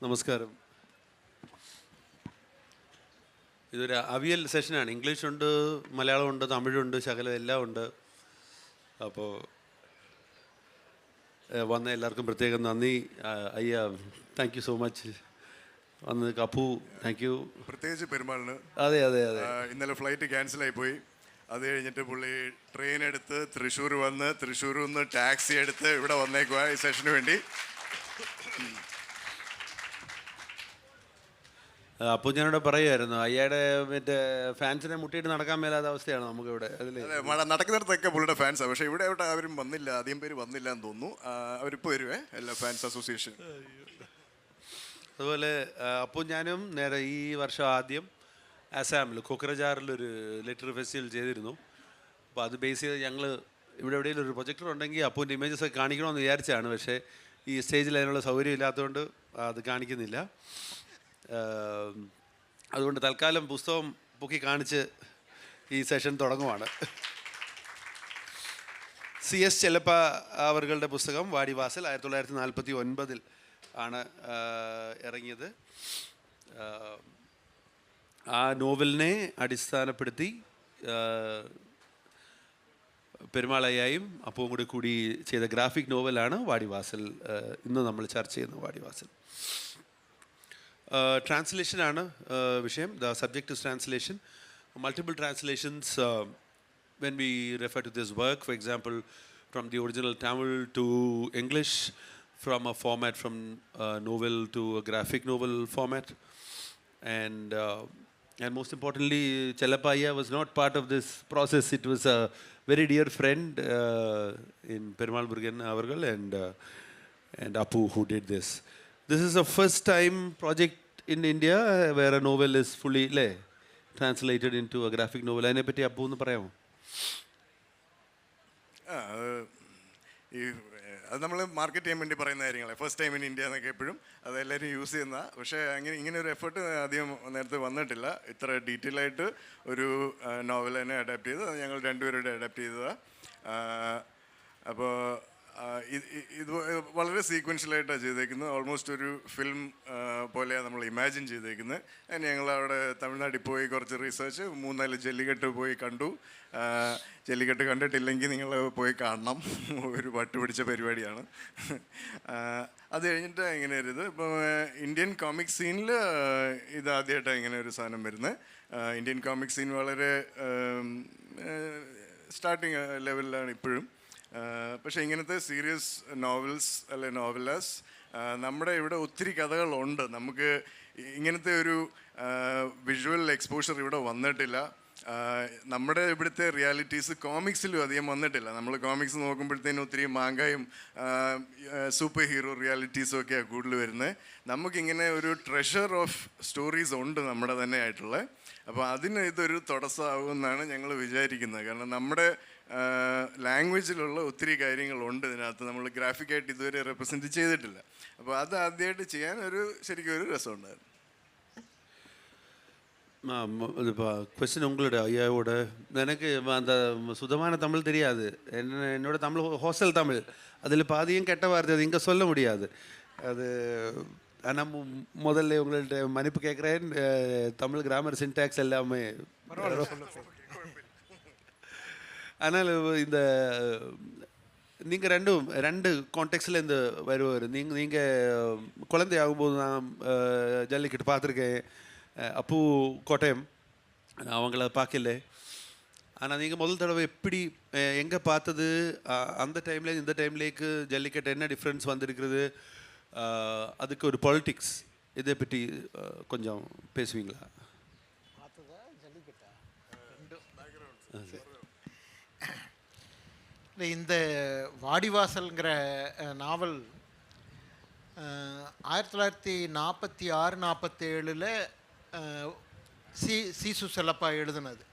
നമസ്കാരം. ഇതൊരു അവിയൽ സെഷനാണ്. ഇംഗ്ലീഷുണ്ട്, മലയാളമുണ്ട്, തമിഴുണ്ട്, ശകലം എല്ലാം ഉണ്ട്. അപ്പോൾ വന്ന എല്ലാവർക്കും പ്രത്യേകം നന്ദി. അയ്യ, താങ്ക് യു സോ മച്ച്. വന്ന് കപ്പു, താങ്ക് യു. പ്രത്യേകിച്ച് പെരുമാളിന്. അതെ അതെ അതെ. ഇന്നലെ ഫ്ലൈറ്റ് ക്യാൻസലായി പോയി. അത് കഴിഞ്ഞിട്ട് പുള്ളി ട്രെയിൻ എടുത്ത് തൃശ്ശൂർ വന്ന്, തൃശ്ശൂരിൽ നിന്ന് ടാക്സി എടുത്ത് ഇവിടെ വന്നേക്കുക ഈ സെഷന് വേണ്ടി. അപ്പോൾ ഞാനിവിടെ പറയുമായിരുന്നു, അയ്യയുടെ മറ്റേ ഫാൻസിനെ മുട്ടിയിട്ട് നടക്കാൻ മേലാത്ത അവസ്ഥയാണ് നമുക്കിവിടെ. അതെ, മഴ നടക്കുന്നിടത്തൊക്കെ പുള്ളിയുടെ ഫാൻസാണ്. പക്ഷേ ഇവിടെ അവിടെ അവരും വന്നില്ല, അധികം പേര് വന്നില്ല എന്ന് തോന്നുന്നു. അവരിപ്പോൾ വരുവേ, എല്ലാ ഫാൻസ് അസോസിയേഷൻ. അതുപോലെ അപ്പോൾ ഞാനും നേരെ ഈ വർഷം ആദ്യം ആസാമിൽ കൊക്രജാറിലൊരു ലിറ്റററി ഫെസ്റ്റിവൽ ചെയ്തിരുന്നു. അപ്പോൾ അത് ബേസ് ചെയ്ത് ഞങ്ങൾ ഇവിടെ എവിടെയെങ്കിലും ഒരു പ്രൊജക്ടർ ഉണ്ടെങ്കിൽ അപ്പോൻ്റെ ഇമേജസ് ഒക്കെ കാണിക്കണമെന്ന് വിചാരിച്ചാണ്. പക്ഷേ ഈ സ്റ്റേജിൽ അതിനുള്ള സൗകര്യം ഇല്ലാത്തതുകൊണ്ട് അത് കാണിക്കുന്നില്ല. അതുകൊണ്ട് തൽക്കാലം പുസ്തകം പൊക്കി കാണിച്ച് ഈ സെഷൻ തുടങ്ങുവാണ്. CS ചെല്ലപ്പ അവരുടെ പുസ്തകം വാടിവാസൽ 1949 ആണ് ഇറങ്ങിയത്. ആ നോവലിനെ അടിസ്ഥാനപ്പെടുത്തി പെരുമാളയ്യായും അപ്പവും കൂടി ചെയ്ത ഗ്രാഫിക് നോവലാണ് വാടിവാസൽ. ഇന്ന് നമ്മൾ ചർച്ച ചെയ്യുന്ന വാടിവാസൽ. ട്രാൻസ്ലേഷനാണ് വിഷയം. The subject is translation. Multiple translations when we refer to this work, for example, from the original Tamil to English, from a format from novel to a graphic novel format, and most importantly, Chellappa was not part of this process. It was a very dear friend in Perumal Murugan avargal and Appu who did this. This is a first time project in India where a novel is fully translated into a graphic novel. Aine patti Appu ഒന്ന് പറയാമോ? അത് നമ്മൾ market ചെയ്യാൻ വേണ്ടി പറയുന്ന കാര്യങ്ങളെ first time in India എന്നൊക്കെ എപ്പോഴും അതെല്ലാവരും യൂസ് ചെയ്യുന്ന. പക്ഷേ ഇങ്ങനെ ഒരു എഫേർട്ട് അധികം നേരത്തെ വന്നിട്ടില്ല. ഇത്ര ഡീറ്റെയിൽ ആയിട്ട് ഒരു നോവൽ തന്നെ അഡാപ്റ്റ് ചെയ്ത് അത് ഞങ്ങൾ രണ്ടുപേരുടെ അഡാപ്റ്റ് ചെയ്തതാണ്. അപ്പോൾ ഇത് വളരെ സീക്വൻഷ്യലായിട്ടാണ് ചെയ്തേക്കുന്നത്. ഓൾമോസ്റ്റ് ഒരു ഫിലിം പോലെയാണ് നമ്മൾ ഇമാജിൻ ചെയ്തേക്കുന്നത്. അതിന് ഞങ്ങൾ അവിടെ തമിഴ്നാട്ടിൽ പോയി കുറച്ച് റിസർച്ച്, 3-4 ജല്ലിക്കെട്ട് പോയി കണ്ടു. ജല്ലിക്കെട്ട് കണ്ടിട്ടില്ലെങ്കിൽ നിങ്ങൾ പോയി കാണണം. ഒരു പട്ടുപിടിച്ച പരിപാടിയാണ്. അത് കഴിഞ്ഞിട്ട് ഇങ്ങനെ ഒരു ഇത് ഇപ്പോൾ ഇന്ത്യൻ കോമിക് സീനിൽ ഇതാദ്യമായിട്ടാണ് ഇങ്ങനെ ഒരു സാധനം വരുന്നത്. ഇന്ത്യൻ കോമിക് സീൻ വളരെ സ്റ്റാർട്ടിങ് ലെവലിലാണ് ഇപ്പോഴും. പക്ഷേ ഇങ്ങനത്തെ സീരിയസ് നോവൽസ് അല്ലെ നോവലാസ് നമ്മുടെ ഇവിടെ ഒത്തിരി കഥകളുണ്ട്. നമുക്ക് ഇങ്ങനത്തെ ഒരു വിഷ്വൽ എക്സ്പോഷർ ഇവിടെ വന്നിട്ടില്ല. നമ്മുടെ ഇവിടുത്തെ റിയാലിറ്റീസ് കോമിക്സിലും അധികം വന്നിട്ടില്ല. നമ്മൾ കോമിക്സ് നോക്കുമ്പോഴത്തേനും ഒത്തിരി മാങ്കായും സൂപ്പർ ഹീറോ റിയാലിറ്റീസും ഒക്കെയാണ് കൂടുതൽ വരുന്നത്. നമുക്കിങ്ങനെ ഒരു ട്രഷർ ഓഫ് സ്റ്റോറീസ് ഉണ്ട് നമ്മുടെ തന്നെ ആയിട്ടുള്ള. അപ്പോൾ അതിന് ഇതൊരു തടസ്സമാകുമെന്നാണ് ഞങ്ങൾ വിചാരിക്കുന്നത്. കാരണം നമ്മുടെ ലാംഗ്വേജിലുള്ള ഒത്തിരി കാര്യങ്ങളുണ്ട് ഇതിനകത്ത്, നമ്മൾ ഗ്രാഫിക്കായിട്ട് ഇതുവരെ റെപ്രസെൻറ്റ് ചെയ്തിട്ടില്ല. അപ്പോൾ അത് ആദ്യമായിട്ട് ചെയ്യാൻ ശരിക്കും ഒരു രസമുണ്ടായിരുന്നു. கொஸ்டின் உங்களோட ஐயாவோட எனக்கு அந்த சுத்தமான தமிழ் தெரியாது. என்னோட தமிழ் ஹோஸ்டல் தமிழ், அதில் பாதியும் கெட்ட வார்த்தை, அது இங்கே சொல்ல முடியாது. அது ஆனால் முதல்ல உங்கள்கிட்ட மன்னிப்பு கேட்குறேன். தமிழ் கிராமர் சின்டாக்ஸ் எல்லாமே. ஆனால் இந்த நீங்கள் ரெண்டு கான்டெக்ட்ஸில் இந்த வருவார். நீங்கள் குழந்தை ஆகும்போது நான் ஜல்லிக்கட்டு பார்த்துருக்கேன். அப்பு கோட்டயம் அவங்கள பார்க்கல. ஆனால் நீங்கள் முதல் தடவை எப்படி எங்கே பார்த்தது, அந்த டைமில் இந்த டைம்லேக்கு ஜல்லிக்கட்டு என்ன டிஃப்ரென்ஸ் வந்திருக்கிறது, அதுக்கு ஒரு பாலிட்டிக்ஸ் இதை பற்றி கொஞ்சம் பேசுவீங்களா? இந்த வாடிவாசல்ங்கிற நாவல் 1946-47 சீசு செல்லப்பா எழுதுனது.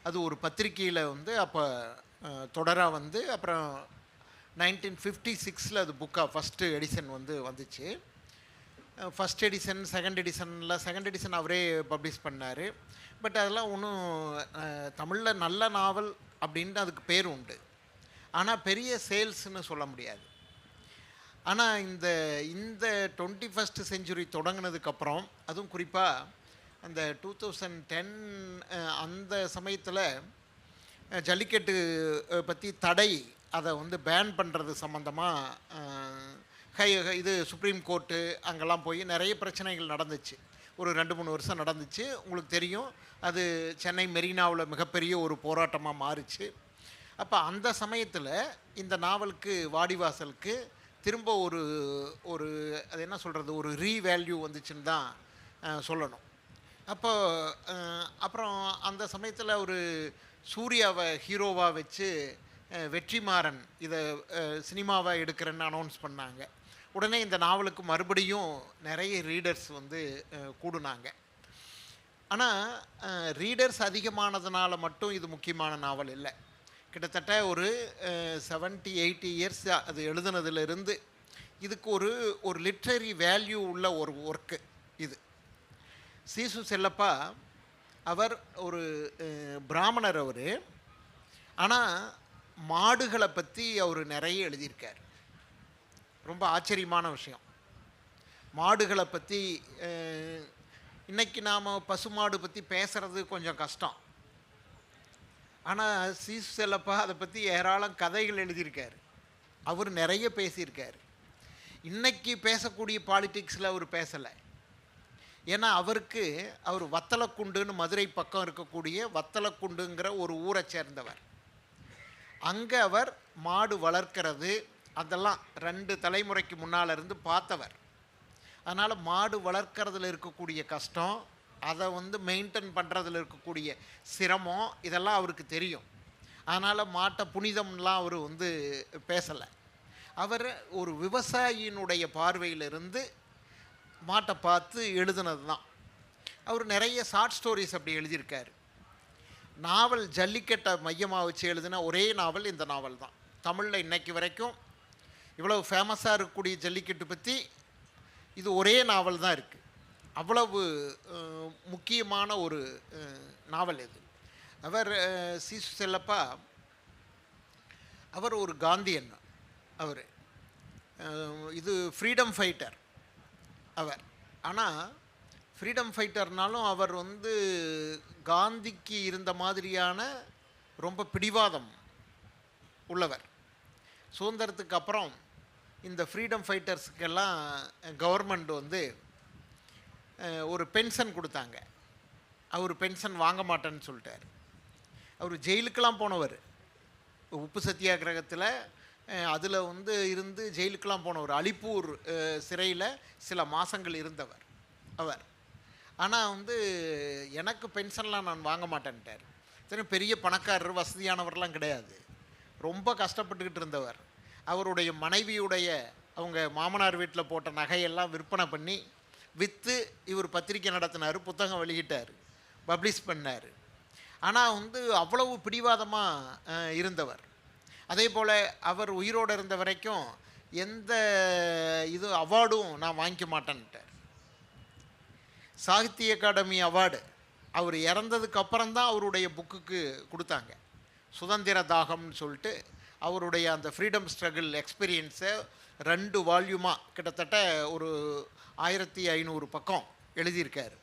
அது ஒரு பத்திரிக்கையில் அப்போ தொடராக அப்புறம் 1956 அது புக்காக ஃபஸ்ட்டு எடிஷன் வந்துச்சு. ஃபஸ்ட் எடிஷன், செகண்ட் எடிஷன் அவரே பப்ளிஷ் பண்ணார். பட் அதெல்லாம் ஒன்றும் தமிழில் நல்ல நாவல் அப்படின்ட்டு அதுக்கு பேர் உண்டு. ஆனால் பெரிய சேல்ஸ்ன்னு சொல்ல முடியாது. ஆனால் இந்த இந்த 21st செஞ்சுரி தொடங்கினதுக்கப்புறம், அதுவும் குறிப்பாக அந்த 2010 அந்த சமயத்தில் ஜல்லிக்கட்டு பற்றி தடை, அதை வந்து பேன் பண்ணுறது சம்மந்தமாக இது சுப்ரீம் கோர்ட்டு அங்கெல்லாம் போய் நிறைய பிரச்சனைகள் நடந்துச்சு. ஒரு 2-3 வருஷம் நடந்துச்சு. உங்களுக்கு தெரியும், அது சென்னை மெரினாவில் மிகப்பெரிய ஒரு போராட்டமாக மாறிச்சு. அப்போ அந்த சமயத்தில் இந்த நாவலுக்கு வாடிவாசலுக்கு திரும்ப ஒரு ஒரு அது என்ன சொல்கிறது, ஒரு ரீவேல்யூ வந்துச்சுன்னு தான் சொல்லணும். அப்போ அப்புறம் அந்த சமயத்தில் ஒரு சூர்யாவை ஹீரோவாக வச்சு வெற்றிமாறன் இதை சினிமாவை எடுக்கிறேன்னு அனௌன்ஸ் பண்ணாங்க. உடனே இந்த நாவலுக்கு மறுபடியும் நிறைய ரீடர்ஸ் வந்து கூடுனாங்க. ஆனால் ரீடர்ஸ் அதிகமானதுனால மட்டும் இது முக்கியமான நாவல் இல்லை. கிட்டத்தட்ட ஒரு 70-80 இயர்ஸ் அது எழுதுனதுலேருந்து இதுக்கு ஒரு லிட்ரரி வேல்யூ உள்ள ஒரு ஒர்க்கு இது. சீசு செல்லப்பா அவர் ஒரு பிராமணர். அவர் ஆனால் மாடுகளை பற்றி அவர் நிறைய எழுதியிருக்கார். ரொம்ப ஆச்சரியமான விஷயம். மாடுகளை பற்றி இன்றைக்கி நாம் பசுமாடு பற்றி பேசுகிறது கொஞ்சம் கஷ்டம். ஆனால் சீசு செல்லப்பா அதை பற்றி ஏராளம் கதைகள் எழுதியிருக்கார். அவர் நிறைய பேசியிருக்கார். இன்றைக்கி பேசக்கூடிய பாலிட்டிக்ஸில் அவர் பேசலை. ஏன்னா அவர் வத்தலக்குண்டுன்னு மதுரை பக்கம் இருக்கக்கூடிய வத்தலக்குண்டுங்கிற ஒரு ஊரை சேர்ந்தவர். அங்கே அவர் மாடு வளர்க்கிறது அதெல்லாம் 2 தலைமுறைக்கு முன்னால் இருந்து பார்த்தவர். அதனால் மாடு வளர்க்குறதுல இருக்கக்கூடிய கஷ்டம், அதை வந்து மெயின்டைன் பண்ணுறதுல இருக்கக்கூடிய சிரமம், இதெல்லாம் அவருக்கு தெரியும். அதனால் மாட்டை புனிதம்லாம் அவர் வந்து பேசலை. அவர் ஒரு விவசாயியினுடைய பார்வையிலிருந்து மாட்டை பார்த்து எழுதுனது தான். அவர் நிறைய ஷார்ட் ஸ்டோரிஸ் அப்படி எழுதியிருக்கார். நாவல் ஜல்லிக்கட்டை மையமாக வச்சு எழுதின ஒரே நாவல் இந்த நாவல் தான். தமிழில் இன்னைக்கு வரைக்கும் இவ்வளவு ஃபேமஸாக இருக்கக்கூடிய ஜல்லிக்கட்டு பற்றி இது ஒரே நாவல் தான் இருக்குது. அவ்வளவு முக்கியமான ஒரு நாவல் இது. அவர் சீசு செல்லப்பா அவர் ஒரு காந்தியன். அவர் இது ஃப்ரீடம் ஃபைட்டர் அவர். ஆனால் ஃப்ரீடம் ஃபைட்டர்னாலும் அவர் வந்து காந்திக்கு இருந்த மாதிரியான ரொம்ப பிடிவாதம் உள்ளவர். சுதந்திரத்துக்கு அப்புறம் இந்த ஃப்ரீடம் ஃபைட்டர்ஸுக்கெல்லாம் கவர்மெண்ட் வந்து ஒரு பென்ஷன் கொடுத்தாங்க. அவர் பென்ஷன் வாங்க மாட்டேன்னு சொல்லிட்டார். அவர் ஜெயிலுக்கெல்லாம் போனவர். உப்பு சத்தியாகிரகத்தில் அதில் வந்து இருந்து ஜெயிலுக்கெல்லாம் போனவர். அலிப்பூர் சிறையில் சில மாதங்கள் இருந்தவர் அவர். ஆனால் வந்து எனக்கு பென்ஷன்லாம் நான் வாங்க மாட்டேன்ட்டார். சரி, பெரிய பணக்காரர் வசதியானவர்லாம் கிடையாது, ரொம்ப கஷ்டப்பட்டுக்கிட்டு இருந்தவர். அவருடைய மனைவியுடைய அவங்க மாமனார் வீட்டில் போட்ட நகையெல்லாம் விற்பனை பண்ணி விற்று இவர் பத்திரிக்கை நடத்தினார், புத்தகம் வெளியிட்டார், பப்ளிஷ் பண்ணார். ஆனால் வந்து அவ்வளவு பிடிவாதமாக இருந்தவர். அதே போல் அவர் உயிரோடு இருந்த வரைக்கும் எந்த இது அவார்டும் நான் வாங்கிக்க மாட்டேன்ட்டார். சாகித்ய அகாடமி அவார்டு அவர் இறந்ததுக்கு அப்புறம்தான் அவருடைய புக்குக்கு கொடுத்தாங்க. சுதந்திர தாகம்னு சொல்லிட்டு அவருடைய அந்த ஃப்ரீடம் ஸ்ட்ரகிள் எக்ஸ்பீரியன்ஸை 2 வால்யூமாக கிட்டத்தட்ட ஒரு 1500 பக்கம் எழுதியிருக்கார்.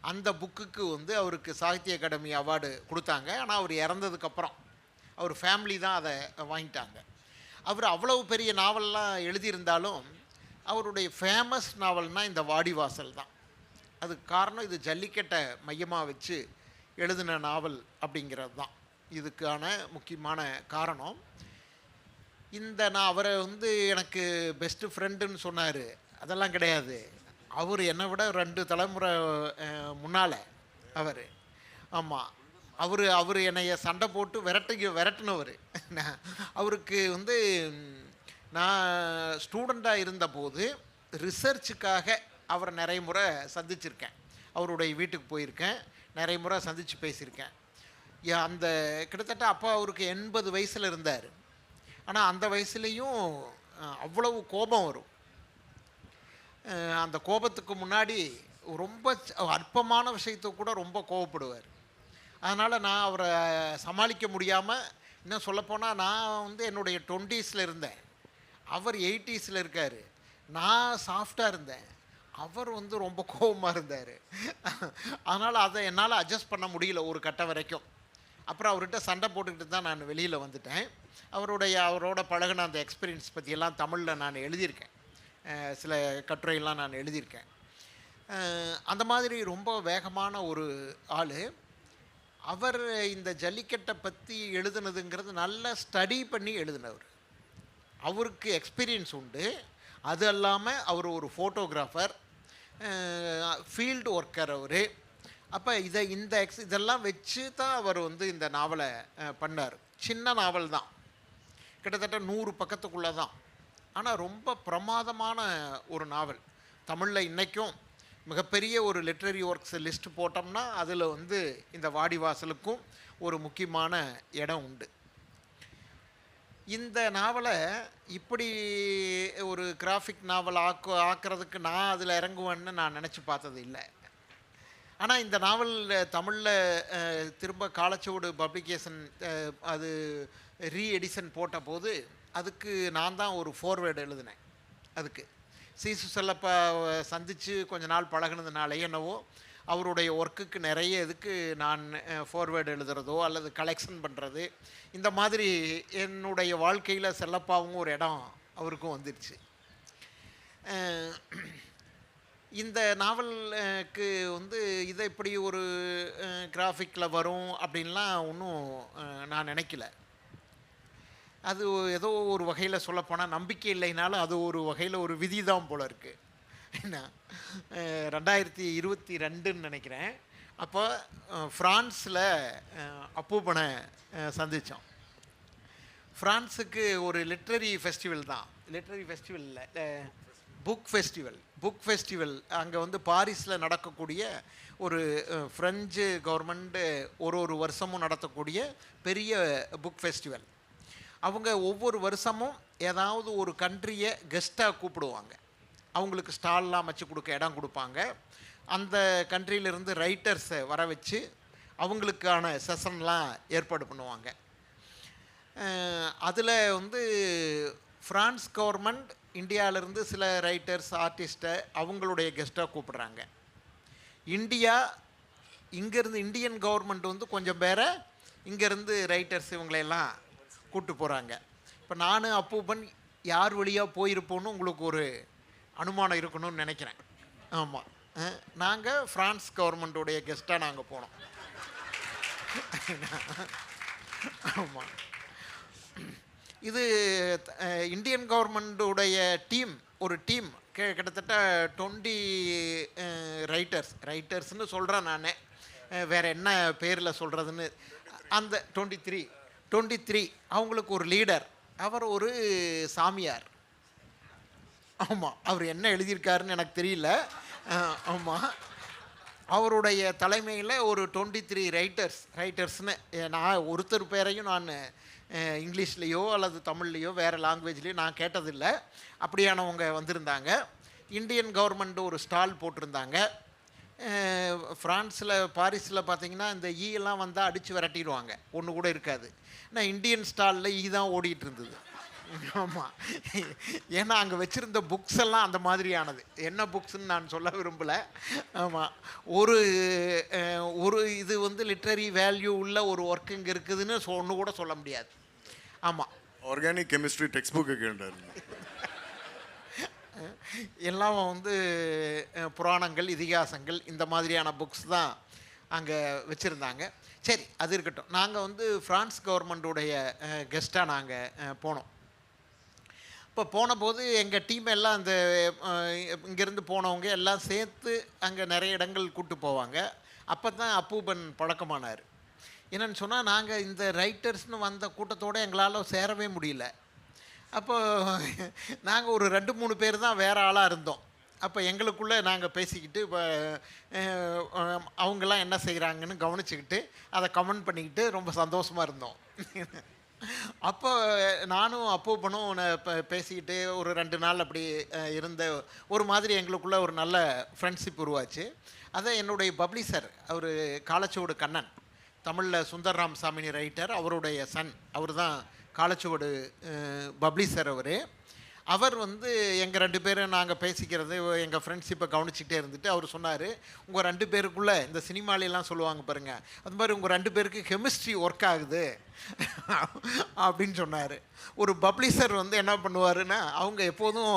அந்த புக்குக்கு வந்து அவருக்கு சாகித்ய அகாடமி அவார்டு கொடுத்தாங்க. ஆனால் அவர் இறந்ததுக்கப்புறம் அவர் ஃபேமிலி தான் அதை வாங்கிட்டாங்க. அவர் அவ்வளவு பெரிய நாவல்லாம் எழுதியிருந்தாலும் அவருடைய ஃபேமஸ் நாவல்னால் இந்த வாடிவாசல் தான். அதுக்கு காரணம் இது ஜல்லிக்கட்டை மையமாக வச்சு எழுதின நாவல் அப்படிங்கிறது தான் இதுக்கான முக்கியமான காரணம். நான் அவரை வந்து எனக்கு பெஸ்ட்டு ஃப்ரெண்டுன்னு சொன்னார். அதெல்லாம் கிடையாது. அவர் என்னை விட 2 தலைமுறை முன்னால் அவர். ஆமாம், அவர் என்னைய சண்டை போட்டு விரட்டினவர். அவருக்கு வந்து நான் ஸ்டூடெண்ட்டாக இருந்தபோது ரிசர்ச்சுக்காக அவரை நிறைய முறை சந்திச்சிருக்கேன். அவருடைய வீட்டுக்கு போயிருக்கேன், நிறைய முறை சந்தித்து பேசியிருக்கேன். அந்த கிட்டத்தட்ட அப்போ அவருக்கு 80 வயசில் இருந்தார். ஆனால் அந்த வயசுலேயும் அவ்வளவு கோபம் வரும். அந்த கோபத்துக்கு முன்னாடி ரொம்ப அற்பமான விஷயத்தை கூட ரொம்ப கோபப்படுவார். அதனால் நான் அவரை சமாளிக்க முடியாமல், இன்னும் சொல்லப்போனால் நான் வந்து என்னுடைய 20s இருந்தேன். அவர் 80s இருக்கார், நான் சாஃப்டாக இருந்தேன், அவர் வந்து ரொம்ப கோபமாக இருந்தார். அதனால் அதை என்னால் அட்ஜஸ்ட் பண்ண முடியல ஒரு கட்டம் வரைக்கும். அப்புறம் அவர்கிட்ட சண்டை போட்டுக்கிட்டு தான் நான் வெளியில் வந்துட்டேன். அவரோட பழகின அந்த எக்ஸ்பீரியன்ஸ் பற்றியெல்லாம் தமிழில் நான் எழுதியிருக்கேன், சில கட்டுரையெல்லாம் நான் எழுதியிருக்கேன். அந்த மாதிரி ரொம்ப வேகமான ஒரு ஆள். அவர் இந்த ஜல்லிக்கட்டை பற்றி எழுதுனதுங்கிறது நல்லா ஸ்டடி பண்ணி எழுதினவர். அவருக்கு எக்ஸ்பீரியன்ஸ் உண்டு. அது இல்லாமல் அவர் ஒரு ஃபோட்டோகிராஃபர், ஃபீல்டு ஒர்க்கர் அவர். அப்போ இதெல்லாம் வச்சு தான் அவர் வந்து இந்த நாவலை பண்ணார். சின்ன நாவல் தான், கிட்டத்தட்ட 100 பக்கத்துக்குள்ளே தான். ஆனால் ரொம்ப பிரமாதமான ஒரு நாவல். தமிழில் இன்றைக்கும் மிகப்பெரிய ஒரு லிட்ரரி ஒர்க்ஸ் லிஸ்ட் போட்டோம்னா அதில் வந்து இந்த வாடிவாசலுக்கும் ஒரு முக்கியமான இடம் உண்டு. இந்த நாவலை இப்படி ஒரு கிராஃபிக் நாவல் ஆக்கிறதுக்கு நான் அதில் இறங்குவேன்னு நான் நினச்சி பார்த்தது இல்லை. ஆனால் இந்த நாவல் தமிழில் திரும்ப காலச்சுவடு பப்ளிகேஷன் அது ரீஎடிஷன் போட்ட போது அதுக்கு நான் தான் ஒரு ஃபோர்வேர்டு எழுதினேன். அதுக்கு சீசு செல்லப்பா சந்தித்து கொஞ்ச நாள் பழகினதுனாலே என்னவோ அவருடைய ஒர்க்குக்கு நிறைய இதுக்கு நான் ஃபோர்வேர்டு எழுதுறதோ அல்லது கலெக்ஷன் பண்ணுறது, இந்த மாதிரி என்னுடைய வாழ்க்கையில் செல்லப்பாவும் ஒரு இடம் அவருக்கும் வந்துடுச்சு. இந்த நாவலுக்கு வந்து இதை இப்படி ஒரு கிராஃபிக்கில் வரும் அப்படின்லாம் ஒன்றும் நான் நினைக்கல. அது ஏதோ ஒரு வகையில் சொல்லப்போனால் நம்பிக்கை இல்லைனாலும் அது ஒரு வகையில் ஒரு விதி தான் போல இருக்குது. என்ன 2022ன்னு நினைக்கிறேன். அப்போ ஃப்ரான்ஸில் அப்பூப்பனை சந்தித்தோம். ஃப்ரான்ஸுக்கு ஒரு லிட்ரரி ஃபெஸ்டிவல் தான், லிட்ரரி ஃபெஸ்டிவல் இல்லை, புக் ஃபெஸ்டிவல் அங்கே வந்து பாரிஸில் நடக்கக்கூடிய ஒரு ஃப்ரெஞ்சு கவர்மெண்ட்டு ஒரு வருஷமும் நடத்தக்கூடிய பெரிய புக் ஃபெஸ்டிவல். அவங்க ஒவ்வொரு வருஷமும் ஏதாவது ஒரு கண்ட்ரியை கெஸ்ட்டாக கூப்பிடுவாங்க. அவங்களுக்கு ஸ்டால்லாம் வச்சு கொடுக்க இடம் கொடுப்பாங்க. அந்த கண்ட்ரியிலேருந்து ரைட்டர்ஸை வர வச்சு அவங்களுக்கான செஷன்லாம் ஏற்பாடு பண்ணுவாங்க. அதில் வந்து ஃப்ரான்ஸ் கவர்மெண்ட் இந்தியாவிலேருந்து சில ரைட்டர்ஸ் ஆர்டிஸ்ட்டை அவங்களுடைய கெஸ்ட்டாக கூப்பிடுறாங்க. இங்கேருந்து இந்தியன் கவர்மெண்ட் வந்து கொஞ்சம் பேரை இங்கேருந்து ரைட்டர்ஸ் இவங்களையெல்லாம் கூப்பிட்டு போகிறாங்க. இப்போ நான் அப்பூப்பன் யார் வழியாக போயிருப்போன்னு உங்களுக்கு ஒரு அனுமானம் இருக்கணும்னு நினைக்கிறேன். ஆமாம், நாங்கள் ஃப்ரான்ஸ் கவர்மெண்ட்டுடைய கெஸ்ட்டாக நாங்கள் போனோம். ஆமாம், இது இந்தியன் கவர்மெண்ட்டுடைய ஒரு டீம் கிட்டத்தட்ட 20 ரைட்டர்ஸ்னு சொல்கிறேன் நான், வேறு என்ன பேரில் சொல்கிறதுன்னு. அந்த 23 அவங்களுக்கு ஒரு லீடர், அவர் ஒரு சாமியார். ஆமாம், அவர் என்ன எழுதியிருக்காருன்னு எனக்கு தெரியல. ஆமாம், அவருடைய தலைமையில் ஒரு 23 ரைட்டர்ஸ்னு, நான் ஒருத்தர் பேரையும் நான் இங்கிலீஷ்லேயோ அல்லது தமிழ்லேயோ வேறு லாங்குவேஜ்லேயோ நான் கேட்டதில்லை. அப்படியானவங்க வந்திருந்தாங்க. இந்தியன் கவர்மெண்ட் ஒரு ஸ்டால் போட்டிருந்தாங்க. ஃப்ரான்ஸில் பாரிஸில் பார்த்திங்கன்னா இந்த ஈயெல்லாம் வந்தால் அடித்து விரட்டிடுவாங்க, ஒன்று கூட இருக்காது. ஆனால் இந்தியன் ஸ்டாலில் ஈ தான் ஓடிட்டு இருந்தது. ஆமாம், ஏன்னா அங்கே வச்சுருந்த புக்ஸ் எல்லாம் அந்த மாதிரியானது. என்ன புக்ஸ்ன்னு நான் சொல்ல விரும்பலை. ஆமாம், ஒரு இது வந்து லிட்ரரி வேல்யூ உள்ள ஒரு ஒர்க் இங்கே இருக்குதுன்னு ஒன்று கூட சொல்ல முடியாது. ஆமாம், ஆர்கானிக் கெமிஸ்ட்ரி டெக்ஸ்ட் புக்கு கேட்டார். எல்லாம் வந்து புராணங்கள், இதிகாசங்கள், இந்த மாதிரியான புக்ஸ் தான் அங்கே வச்சுருந்தாங்க. சரி, அது இருக்கட்டும். நாங்கள் வந்து ஃப்ரான்ஸ் கவர்மெண்ட்டுடைய கெஸ்ட்டாக நாங்கள் போனோம். இப்போ போன போது எங்கள் டீம் எல்லாம் அந்த இங்கேருந்து போனவங்க எல்லாம் சேர்த்து அங்கே நிறைய இடங்கள் கூப்பிட்டு போவாங்க. அப்போ தான் அப்பூப்பன் பழக்கமானார். என்னென்னு சொன்னால், நாங்கள் இந்த ரைட்டர்ஸ்னு வந்த கூட்டத்தோடு எங்களால் சேரவே முடியல. அப்போ நாங்கள் ஒரு 2-3 பேர் தான் வேறு ஆளாக இருந்தோம். அப்போ எங்களுக்குள்ளே நாங்கள் பேசிக்கிட்டு இப்போ அவங்கெல்லாம் என்ன செய்கிறாங்கன்னு கவனிச்சுக்கிட்டு அதை கமெண்ட் பண்ணிக்கிட்டு ரொம்ப சந்தோஷமாக இருந்தோம். அப்போ நானும் அப்பூப்பனும் பேசிக்கிட்டு ஒரு 2 நாள் அப்படி இருந்த ஒரு மாதிரி எங்களுக்குள்ளே ஒரு நல்ல ஃப்ரெண்ட்ஷிப் உருவாச்சு. அதை என்னுடைய பப்ளிஷர், அவர் காலச்சுவடு கண்ணன், தமிழில் சுந்தர் ராமசாமி ரைட்டர், அவருடைய சன், அவர் தான் காலச்சுவடு பப்ளிஷர். அவர் அவர் வந்து எங்கள் 2 பேரும் நாங்கள் பேசிக்கிறது எங்கள் ஃப்ரெண்ட்ஷிப்பை கவனிச்சிட்டே இருந்துட்டு அவர் சொன்னார், உங்கள் 2 பேருக்குள்ளே இந்த சினிமாலெலாம் சொல்லுவாங்க பாருங்கள், அது மாதிரி உங்கள் 2 பேருக்கு கெமிஸ்ட்ரி ஒர்க் ஆகுது அப்படின்னு சொன்னார். ஒரு பப்ளிஷர் வந்து என்ன பண்ணுவாருன்னா, அவங்க எப்போதும்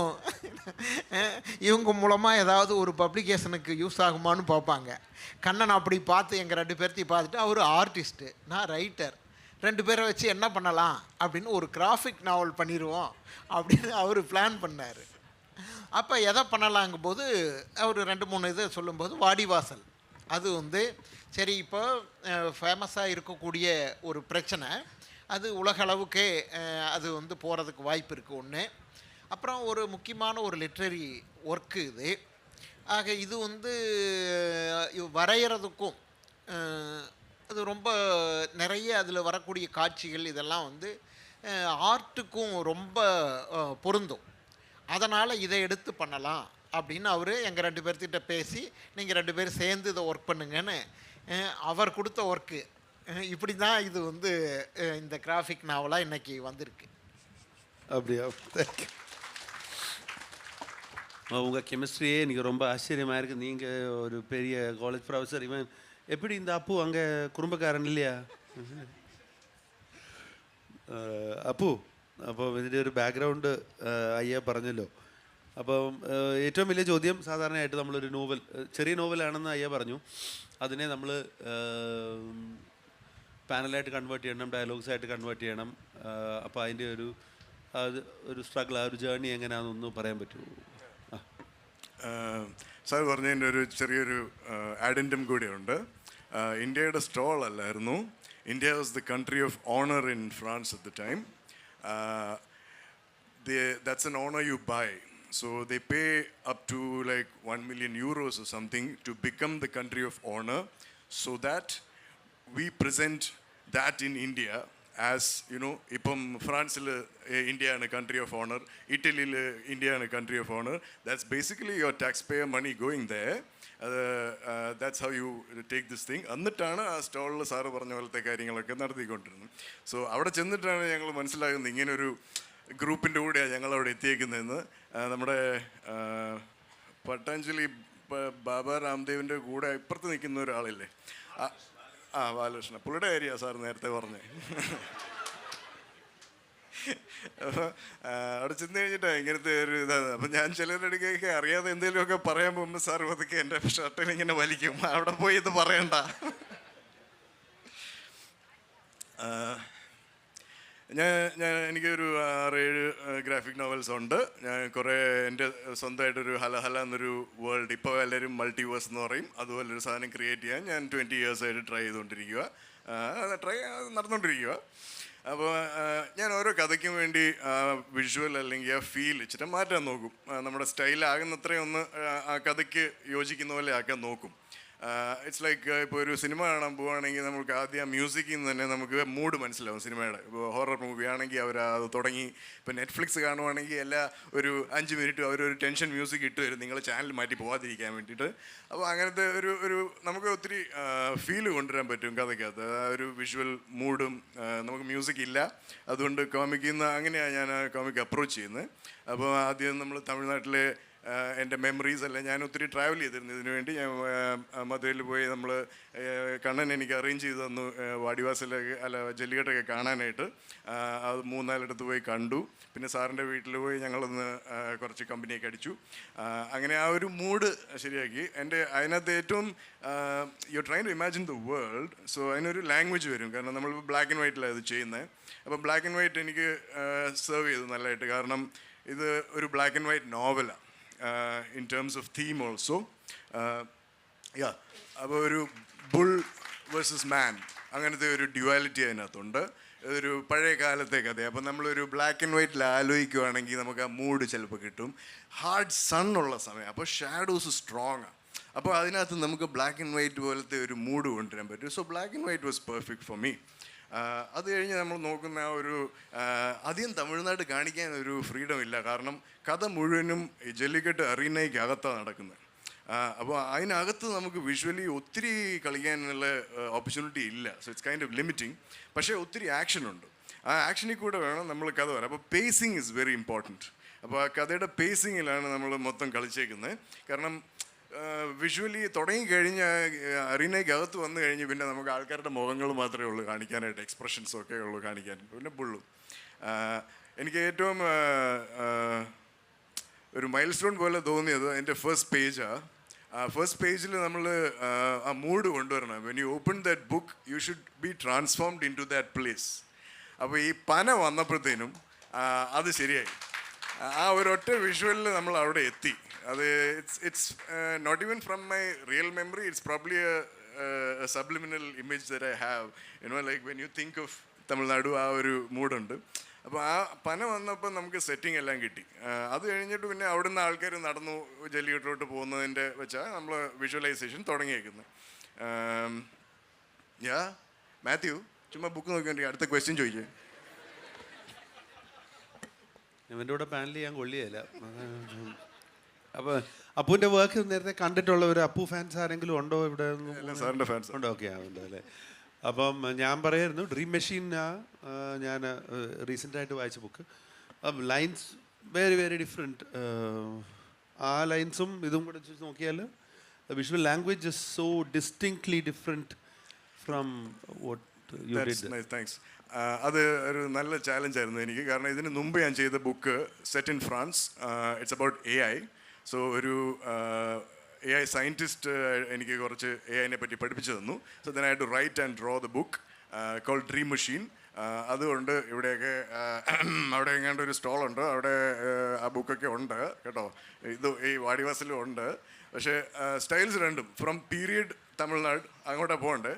இவங்க மூலமாக ஏதாவது ஒரு பப்ளிகேஷனுக்கு யூஸ் ஆகுமான்னு பார்ப்பாங்க. கண்ணன் அப்படி பார்த்து எங்கள் 2 பேர்த்தையும் பார்த்துட்டு, அவர் ஆர்டிஸ்ட்டு, நான் ரைட்டர், 2 பேரை வச்சு என்ன பண்ணலாம் அப்படின்னு ஒரு கிராஃபிக் நாவல் பண்ணிடுவோம் அப்படின்னு அவர் பிளான் பண்ணார். அப்போ எதை பண்ணலாங்கும் போது அவர் 2-3 இதை சொல்லும்போது வாடிவாசல் அது வந்து சரி, இப்போ ஃபேமஸாக இருக்கக்கூடிய ஒரு பிரச்சனை, அது உலகளவுக்கே அது வந்து போகிறதுக்கு வாய்ப்பு இருக்குது ஒன்று. அப்புறம் ஒரு முக்கியமான ஒரு லிட்ரரி ஒர்க்கு இது. ஆக இது வந்து வரைகிறதுக்கும் அது ரொம்ப நிறைய அதில் வரக்கூடிய காட்சிகள் இதெல்லாம் வந்து ஆர்ட்டுக்கும் ரொம்ப பொருந்தும். அதனால் இதை எடுத்து பண்ணலாம் அப்படின்னு அவர் எங்கள் 2 பேர்த்திட்ட பேசி, நீங்கள் 2 பேரும் சேர்ந்து இதை ஒர்க் பண்ணுங்கன்னு அவர் கொடுத்த ஒர்க்கு. இப்படி தான் இது வந்து இந்த கிராஃபிக் நாவலாக இன்றைக்கி வந்திருக்கு. அப்படியா? தேங்க்யூ. உங்கள் கெமிஸ்ட்ரியே எனக்கு ரொம்ப ஆச்சரியமாக இருக்குது. நீங்கள் ஒரு பெரிய காலேஜ் ப்ரொஃபஸர், இவன் எப்படி இந்த அப்பு அங்கே കുടുംബക്കാരൻ இல்லையா? അപ്പു, അപ്പോൾ ഇതിൻ്റെ ഒരു ബാക്ക്ഗ്രൗണ്ട് അയ്യ പറഞ്ഞല്ലോ. അപ്പം ഏറ്റവും വലിയ ചോദ്യം, സാധാരണയായിട്ട് നമ്മളൊരു നോവൽ, ചെറിയ നോവലാണെന്ന് അയ്യ പറഞ്ഞു, അതിനെ നമ്മൾ പാനലായിട്ട് കൺവേർട്ട് ചെയ്യണം, ഡയലോഗ്സായിട്ട് കൺവേർട്ട് ചെയ്യണം. അപ്പോൾ അതിൻ്റെ ഒരു സ്ട്രഗിൾ, ആ ഒരു ജേർണി എങ്ങനെയാണെന്നൊന്ന് പറയാൻ പറ്റുമോ? സാർ പറഞ്ഞതിൻ്റെ ഒരു ചെറിയൊരു ആഡൻറ്റും കൂടിയുണ്ട്. ഇന്ത്യയുടെ സ്റ്റോൾ അല്ലായിരുന്നു. India was the country of honour in France at the time. That's an honour you by. So they pay up to like 1 million euros or something to become the country of honor, so that we present that in India as, you know, ipom France India is a country of honor, Italy India is a country of honor. That's basically your taxpayer money going there. That's how you take this thing. എന്നിട്ടാണ് ആ സ്റ്റോളിൽ sir പറഞ്ഞ പോലത്തെ കാര്യങ്ങളൊക്കെ നടത്തിക്കൊണ്ടിരുന്നത്. So അവിടെ ചെന്നിട്ടാണ് ഞങ്ങൾ മനസ്സിലാകുന്നത് ഇങ്ങനൊരു ഗ്രൂപ്പിൻ്റെ കൂടെയാണ് ഞങ്ങളവിടെ എത്തിയേക്കുന്നതെന്ന്. നമ്മുടെ പട്ടാഞ്ജലി ബാബ രാംദേവിൻ്റെ കൂടെ ഇപ്പുറത്ത് നിൽക്കുന്ന ഒരാളില്ലേ, ബാലകൃഷ്ണ, പുള്ളിയുടെ കാര്യമാണ് സാർ നേരത്തെ പറഞ്ഞത്. അപ്പോൾ അവിടെ ചെന്ന് കഴിഞ്ഞിട്ടാണ് ഇങ്ങനത്തെ ഒരു ഇതാണ്. അപ്പം ഞാൻ ചിലരുടെ അടുക്കൊക്കെ അറിയാതെ എന്തെങ്കിലുമൊക്കെ പറയാൻ പോകുമ്പോൾ സാർ അതൊക്കെ എൻ്റെ ഷർട്ടിൽ ഇങ്ങനെ വലിക്കും, അവിടെ പോയി ഇത് പറയണ്ട. എനിക്കൊരു 6-7 ഗ്രാഫിക് നോവൽസ് ഉണ്ട്. ഞാൻ കുറേ എൻ്റെ സ്വന്തമായിട്ടൊരു ഹല എന്നൊരു വേൾഡ്, ഇപ്പോൾ എല്ലാവരും മൾട്ടിവേഴ്സ് എന്ന് പറയും, അതുപോലൊരു സാധനം ക്രിയേറ്റ് ചെയ്യാൻ ഞാൻ 20 ഇയേഴ്സായിട്ട് ട്രൈ ചെയ്തുകൊണ്ടിരിക്കുക, നടന്നുകൊണ്ടിരിക്കുക. അപ്പോൾ ഞാൻ ഓരോ കഥയ്ക്കും വേണ്ടി വിഷ്വൽ അല്ലെങ്കിൽ ആ ഫീൽ ഇച്ചിരി മാറ്റാൻ നോക്കും. നമ്മുടെ സ്റ്റൈലാകുന്നത്രയും ഒന്ന് ആ കഥയ്ക്ക് യോജിക്കുന്ന പോലെ ആക്കാൻ നോക്കും. ഇറ്റ്സ് ലൈക്ക് ഇപ്പോൾ ഒരു സിനിമ കാണാൻ പോവുകയാണെങ്കിൽ നമുക്ക് ആദ്യം ആ മ്യൂസിക്കിൽ നിന്ന് തന്നെ നമുക്ക് മൂഡ് മനസ്സിലാവും സിനിമയുടെ. ഇപ്പോൾ ഹൊറർ മൂവി ആണെങ്കിൽ അവർ അത് തുടങ്ങി, ഇപ്പോൾ നെറ്റ്ഫ്ലിക്സ് കാണുവാണെങ്കിൽ എല്ലാ ഒരു 5 മിനിറ്റ് അവരൊരു ടെൻഷൻ മ്യൂസിക് ഇട്ട് വരും, നിങ്ങൾ ചാനൽ മാറ്റി പോകാതിരിക്കാൻ വേണ്ടിയിട്ട്. അപ്പോൾ അങ്ങനത്തെ ഒരു നമുക്ക് ഒത്തിരി ഫീല് കൊണ്ടുവരാൻ പറ്റും കഥയ്ക്കകത്ത്. ആ ഒരു വിഷ്വൽ മൂഡും. നമുക്ക് മ്യൂസിക് ഇല്ല, അതുകൊണ്ട് കോമിക്കിൽ നിന്ന് അങ്ങനെയാണ് ഞാൻ ആ കോമിക് അപ്രോച്ച് ചെയ്യുന്നത്. അപ്പോൾ ആദ്യം നമ്മൾ തമിഴ്നാട്ടിലെ എൻ്റെ മെമ്മറീസ് അല്ല, ഞാൻ ഒത്തിരി ട്രാവൽ ചെയ്തിരുന്നു ഇതിനു വേണ്ടി. ഞാൻ മധുരയിൽ പോയി, നമ്മൾ കണ്ണൻ എനിക്ക് അറേഞ്ച് ചെയ്ത് തന്നു വാടിവാസലൊക്കെ ജല്ലിക്കെട്ടൊക്കെ കാണാനായിട്ട്. അത് 3-4 പോയി കണ്ടു. പിന്നെ സാറിൻ്റെ വീട്ടിൽ പോയി ഞങ്ങളൊന്ന് കുറച്ച് കമ്പനിയൊക്കെ അടിച്ചു. അങ്ങനെ ആ ഒരു മൂഡ് ശരിയാക്കി. അതിനകത്ത് ഏറ്റവും you try to imagine the world. So അതിനൊരു ലാംഗ്വേജ് വരും, കാരണം നമ്മൾ ബ്ലാക്ക് ആൻഡ് വൈറ്റിലാണ് ഇത് ചെയ്യുന്നത്. അപ്പോൾ ബ്ലാക്ക് ആൻഡ് വൈറ്റ് എനിക്ക് സെർവ് ചെയ്തു നല്ലതായിട്ട്, കാരണം ഇത് ഒരു ബ്ലാക്ക് ആൻഡ് വൈറ്റ് നോവലാണ്. In terms of theme also, അപ്പോൾ ഒരു ബുൾ വേഴ്സസ് മാൻ അങ്ങനത്തെ ഒരു ഡ്യുവാലിറ്റി അതിനകത്തുണ്ട്. ഒരു പഴയ കാലത്തെ കഥ. അപ്പോൾ നമ്മളൊരു ബ്ലാക്ക് ആൻഡ് വൈറ്റിൽ ആലോചിക്കുവാണെങ്കിൽ നമുക്ക് ആ മൂഡ് ചിലപ്പോൾ കിട്ടും. ഹാർഡ് സൺ ഉള്ള സമയം, അപ്പോൾ ഷാഡോസ് സ്ട്രോങ് ആണ്. അപ്പോൾ അതിനകത്ത് നമുക്ക് ബ്ലാക്ക് ആൻഡ് വൈറ്റ് പോലത്തെ ഒരു മൂഡ് കൊണ്ടുവരാൻ പറ്റും. So black and white was perfect for me. അത് കഴിഞ്ഞ് നമ്മൾ നോക്കുന്ന ആ ഒരു അധികം തമിഴ്നാട് കാണിക്കാൻ ഒരു ഫ്രീഡം ഇല്ല, കാരണം കഥ മുഴുവനും ജല്ലിക്കെട്ട് അറീനയ്ക്ക് അകത്താണ് നടക്കുന്നത്. അപ്പോൾ അതിനകത്ത് നമുക്ക് വിഷ്വലി ഒത്തിരി കളിക്കാനുള്ള ഓപ്പർച്യൂണിറ്റി ഇല്ല. So it's kind of limiting. പക്ഷേ ഒത്തിരി ആക്ഷനുണ്ട്. ആ ആക്ഷനിൽ കൂടെ വേണം നമ്മൾ കഥ പറയാം. അപ്പോൾ പേസിങ് ഈസ് വെരി ഇമ്പോർട്ടൻറ്റ്. അപ്പോൾ ആ കഥയുടെ പേസിങ്ങിലാണ് നമ്മൾ മൊത്തം കളിച്ചേക്കുന്നത്. കാരണം വിഷ്വലി തുടങ്ങിക്കഴിഞ്ഞ അറീനയ്ക്ക് അകത്ത് വന്നു കഴിഞ്ഞ് പിന്നെ നമുക്ക് ആൾക്കാരുടെ മുഖങ്ങൾ മാത്രമേ ഉള്ളൂ കാണിക്കാനായിട്ട്, എക്സ്പ്രഷൻസും ഒക്കെ ഉള്ളൂ കാണിക്കാൻ, പിന്നെ പുള്ളും. എനിക്ക് ഏറ്റവും ഒരു മൈൽ സ്റ്റോൺ പോലെ തോന്നിയത് എൻ്റെ ഫസ്റ്റ് പേജാണ്. ഫസ്റ്റ് പേജിൽ നമ്മൾ ആ മൂഡ് കൊണ്ടുവരണം. When you open that book you should be transformed into that place. അപ്പോൾ ഈ പന വന്നപ്പോഴത്തേനും അത് ശരിയായി. ആ ഒരൊറ്റ വിഷ്വലിൽ നമ്മൾ അവിടെ എത്തി. അത് it's not even from my real memory, it's probably a subliminal image that I have, you know like when you think of Tamil Nadu, ആ ഒരു മൂഡുണ്ട്. അപ്പോൾ ആ പന വന്നപ്പോൾ നമുക്ക് സെറ്റിംഗ് എല്ലാം കിട്ടി. അത് കഴിഞ്ഞിട്ട് പിന്നെ അവിടുന്ന് ആൾക്കാർ നടന്നു ജല്ലിക്കെട്ടിലോട്ട് പോകുന്നതിൻ്റെ വെച്ചാൽ നമ്മൾ വിഷ്വലൈസേഷൻ തുടങ്ങിയേക്കുന്നത്. മാത്യു ചുമ്മാ ബുക്ക് നോക്കിക്കൊണ്ടിരിക്കുക, അടുത്ത ക്വസ്റ്റ്യൻ ചോദിക്കുക. ഇവൻ്റെ കൂടെ പാനൽ ചെയ്യാൻ കൊള്ളിയല്ല. അപ്പോൾ അപ്പുവിൻ്റെ വർക്ക് നേരത്തെ കണ്ടിട്ടുള്ള ഒരു അപ്പു ഫാൻസ് ആരെങ്കിലും ഉണ്ടോ ഇവിടെ? സാറിൻ്റെ ഫാൻസ് ഉണ്ടോ? ഓക്കെ, ഉണ്ടോ അല്ലേ. അപ്പം ഞാൻ പറയായിരുന്നു ഡ്രീം മെഷീൻ ഞാൻ റീസെൻ്റായിട്ട് വായിച്ച book. Lines very very different. ആ ലൈൻസും ഇതും കൂടെ വെച്ച് നോക്കിയാൽ visual language is so distinctly different from what you did. Thanks. അത് ഒരു നല്ല ചാലഞ്ചായിരുന്നു എനിക്ക്. കാരണം ഇതിന് മുമ്പ് ഞാൻ ചെയ്ത book set in France, it's about AI. So ഒരു AI സയൻറ്റിസ്റ്റ് എനിക്ക് കുറച്ച് AI പറ്റി പഠിപ്പിച്ചു തന്നു. So then I had to write and draw the book called dream machine. അതുകൊണ്ട് ഇവിടെയൊക്കെ അവിടെ എങ്ങാണ്ട് ഒരു സ്റ്റോളുണ്ട്, അവിടെ ആ ബുക്കൊക്കെ ഉണ്ട് കേട്ടോ. ഇത് ഈ വാടിവാസലും ഉണ്ട്. പക്ഷേ സ്റ്റൈൽസ് രണ്ടും ഫ്രം പീരിയഡ് തമിഴ്നാട് അങ്ങോട്ടാണ് പോകേണ്ടത്.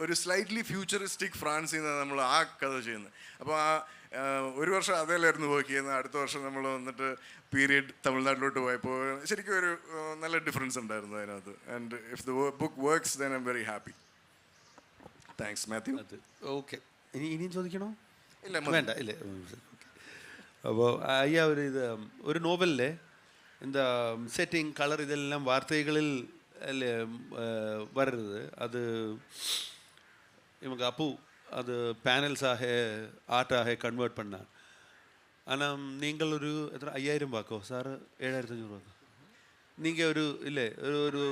ഒരു സ്ലൈറ്റ്ലി ഫ്യൂച്ചറിസ്റ്റിക് ഫ്രാൻസിൽ നിന്ന് നമ്മൾ ആ കഥ ചെയ്യുന്നത്. അപ്പോൾ ആ ഒരു വർഷം അതേലായിരുന്നു വർക്ക് ചെയ്യുന്നത്. അടുത്ത വർഷം നമ്മൾ വന്നിട്ട് പീരിയഡ് തമിഴ്നാട്ടിലോട്ട് പോയപ്പോൾ ശരിക്കും ഒരു നല്ല ഡിഫറൻസ് ഉണ്ടായിരുന്നു അതിനകത്ത്. And if the book works then I am very happy. Thanks Mathew. Okay, ഇനിയും ചോദിക്കണോ? ഇല്ല, വേണ്ട, ഇല്ലേ. അപ്പോൾ അയ്യാ ഒരു നോവലിലെ എന്താ സെറ്റിങ്, കളർ, ഇതെല്ലാം വാർത്തകളിൽ അല്ലേ வரது. அது இவங்க அப்பு அது பேனல்ஸாக ஆர்ட்டாக கன்வெர்ட் பண்ணார். ஆனால் நீங்கள் ஒரு எத்தனை 5000 வாக்கோ சார்? 7500 வாக்கோ நீங்கள் ஒரு இல்லை ஒரு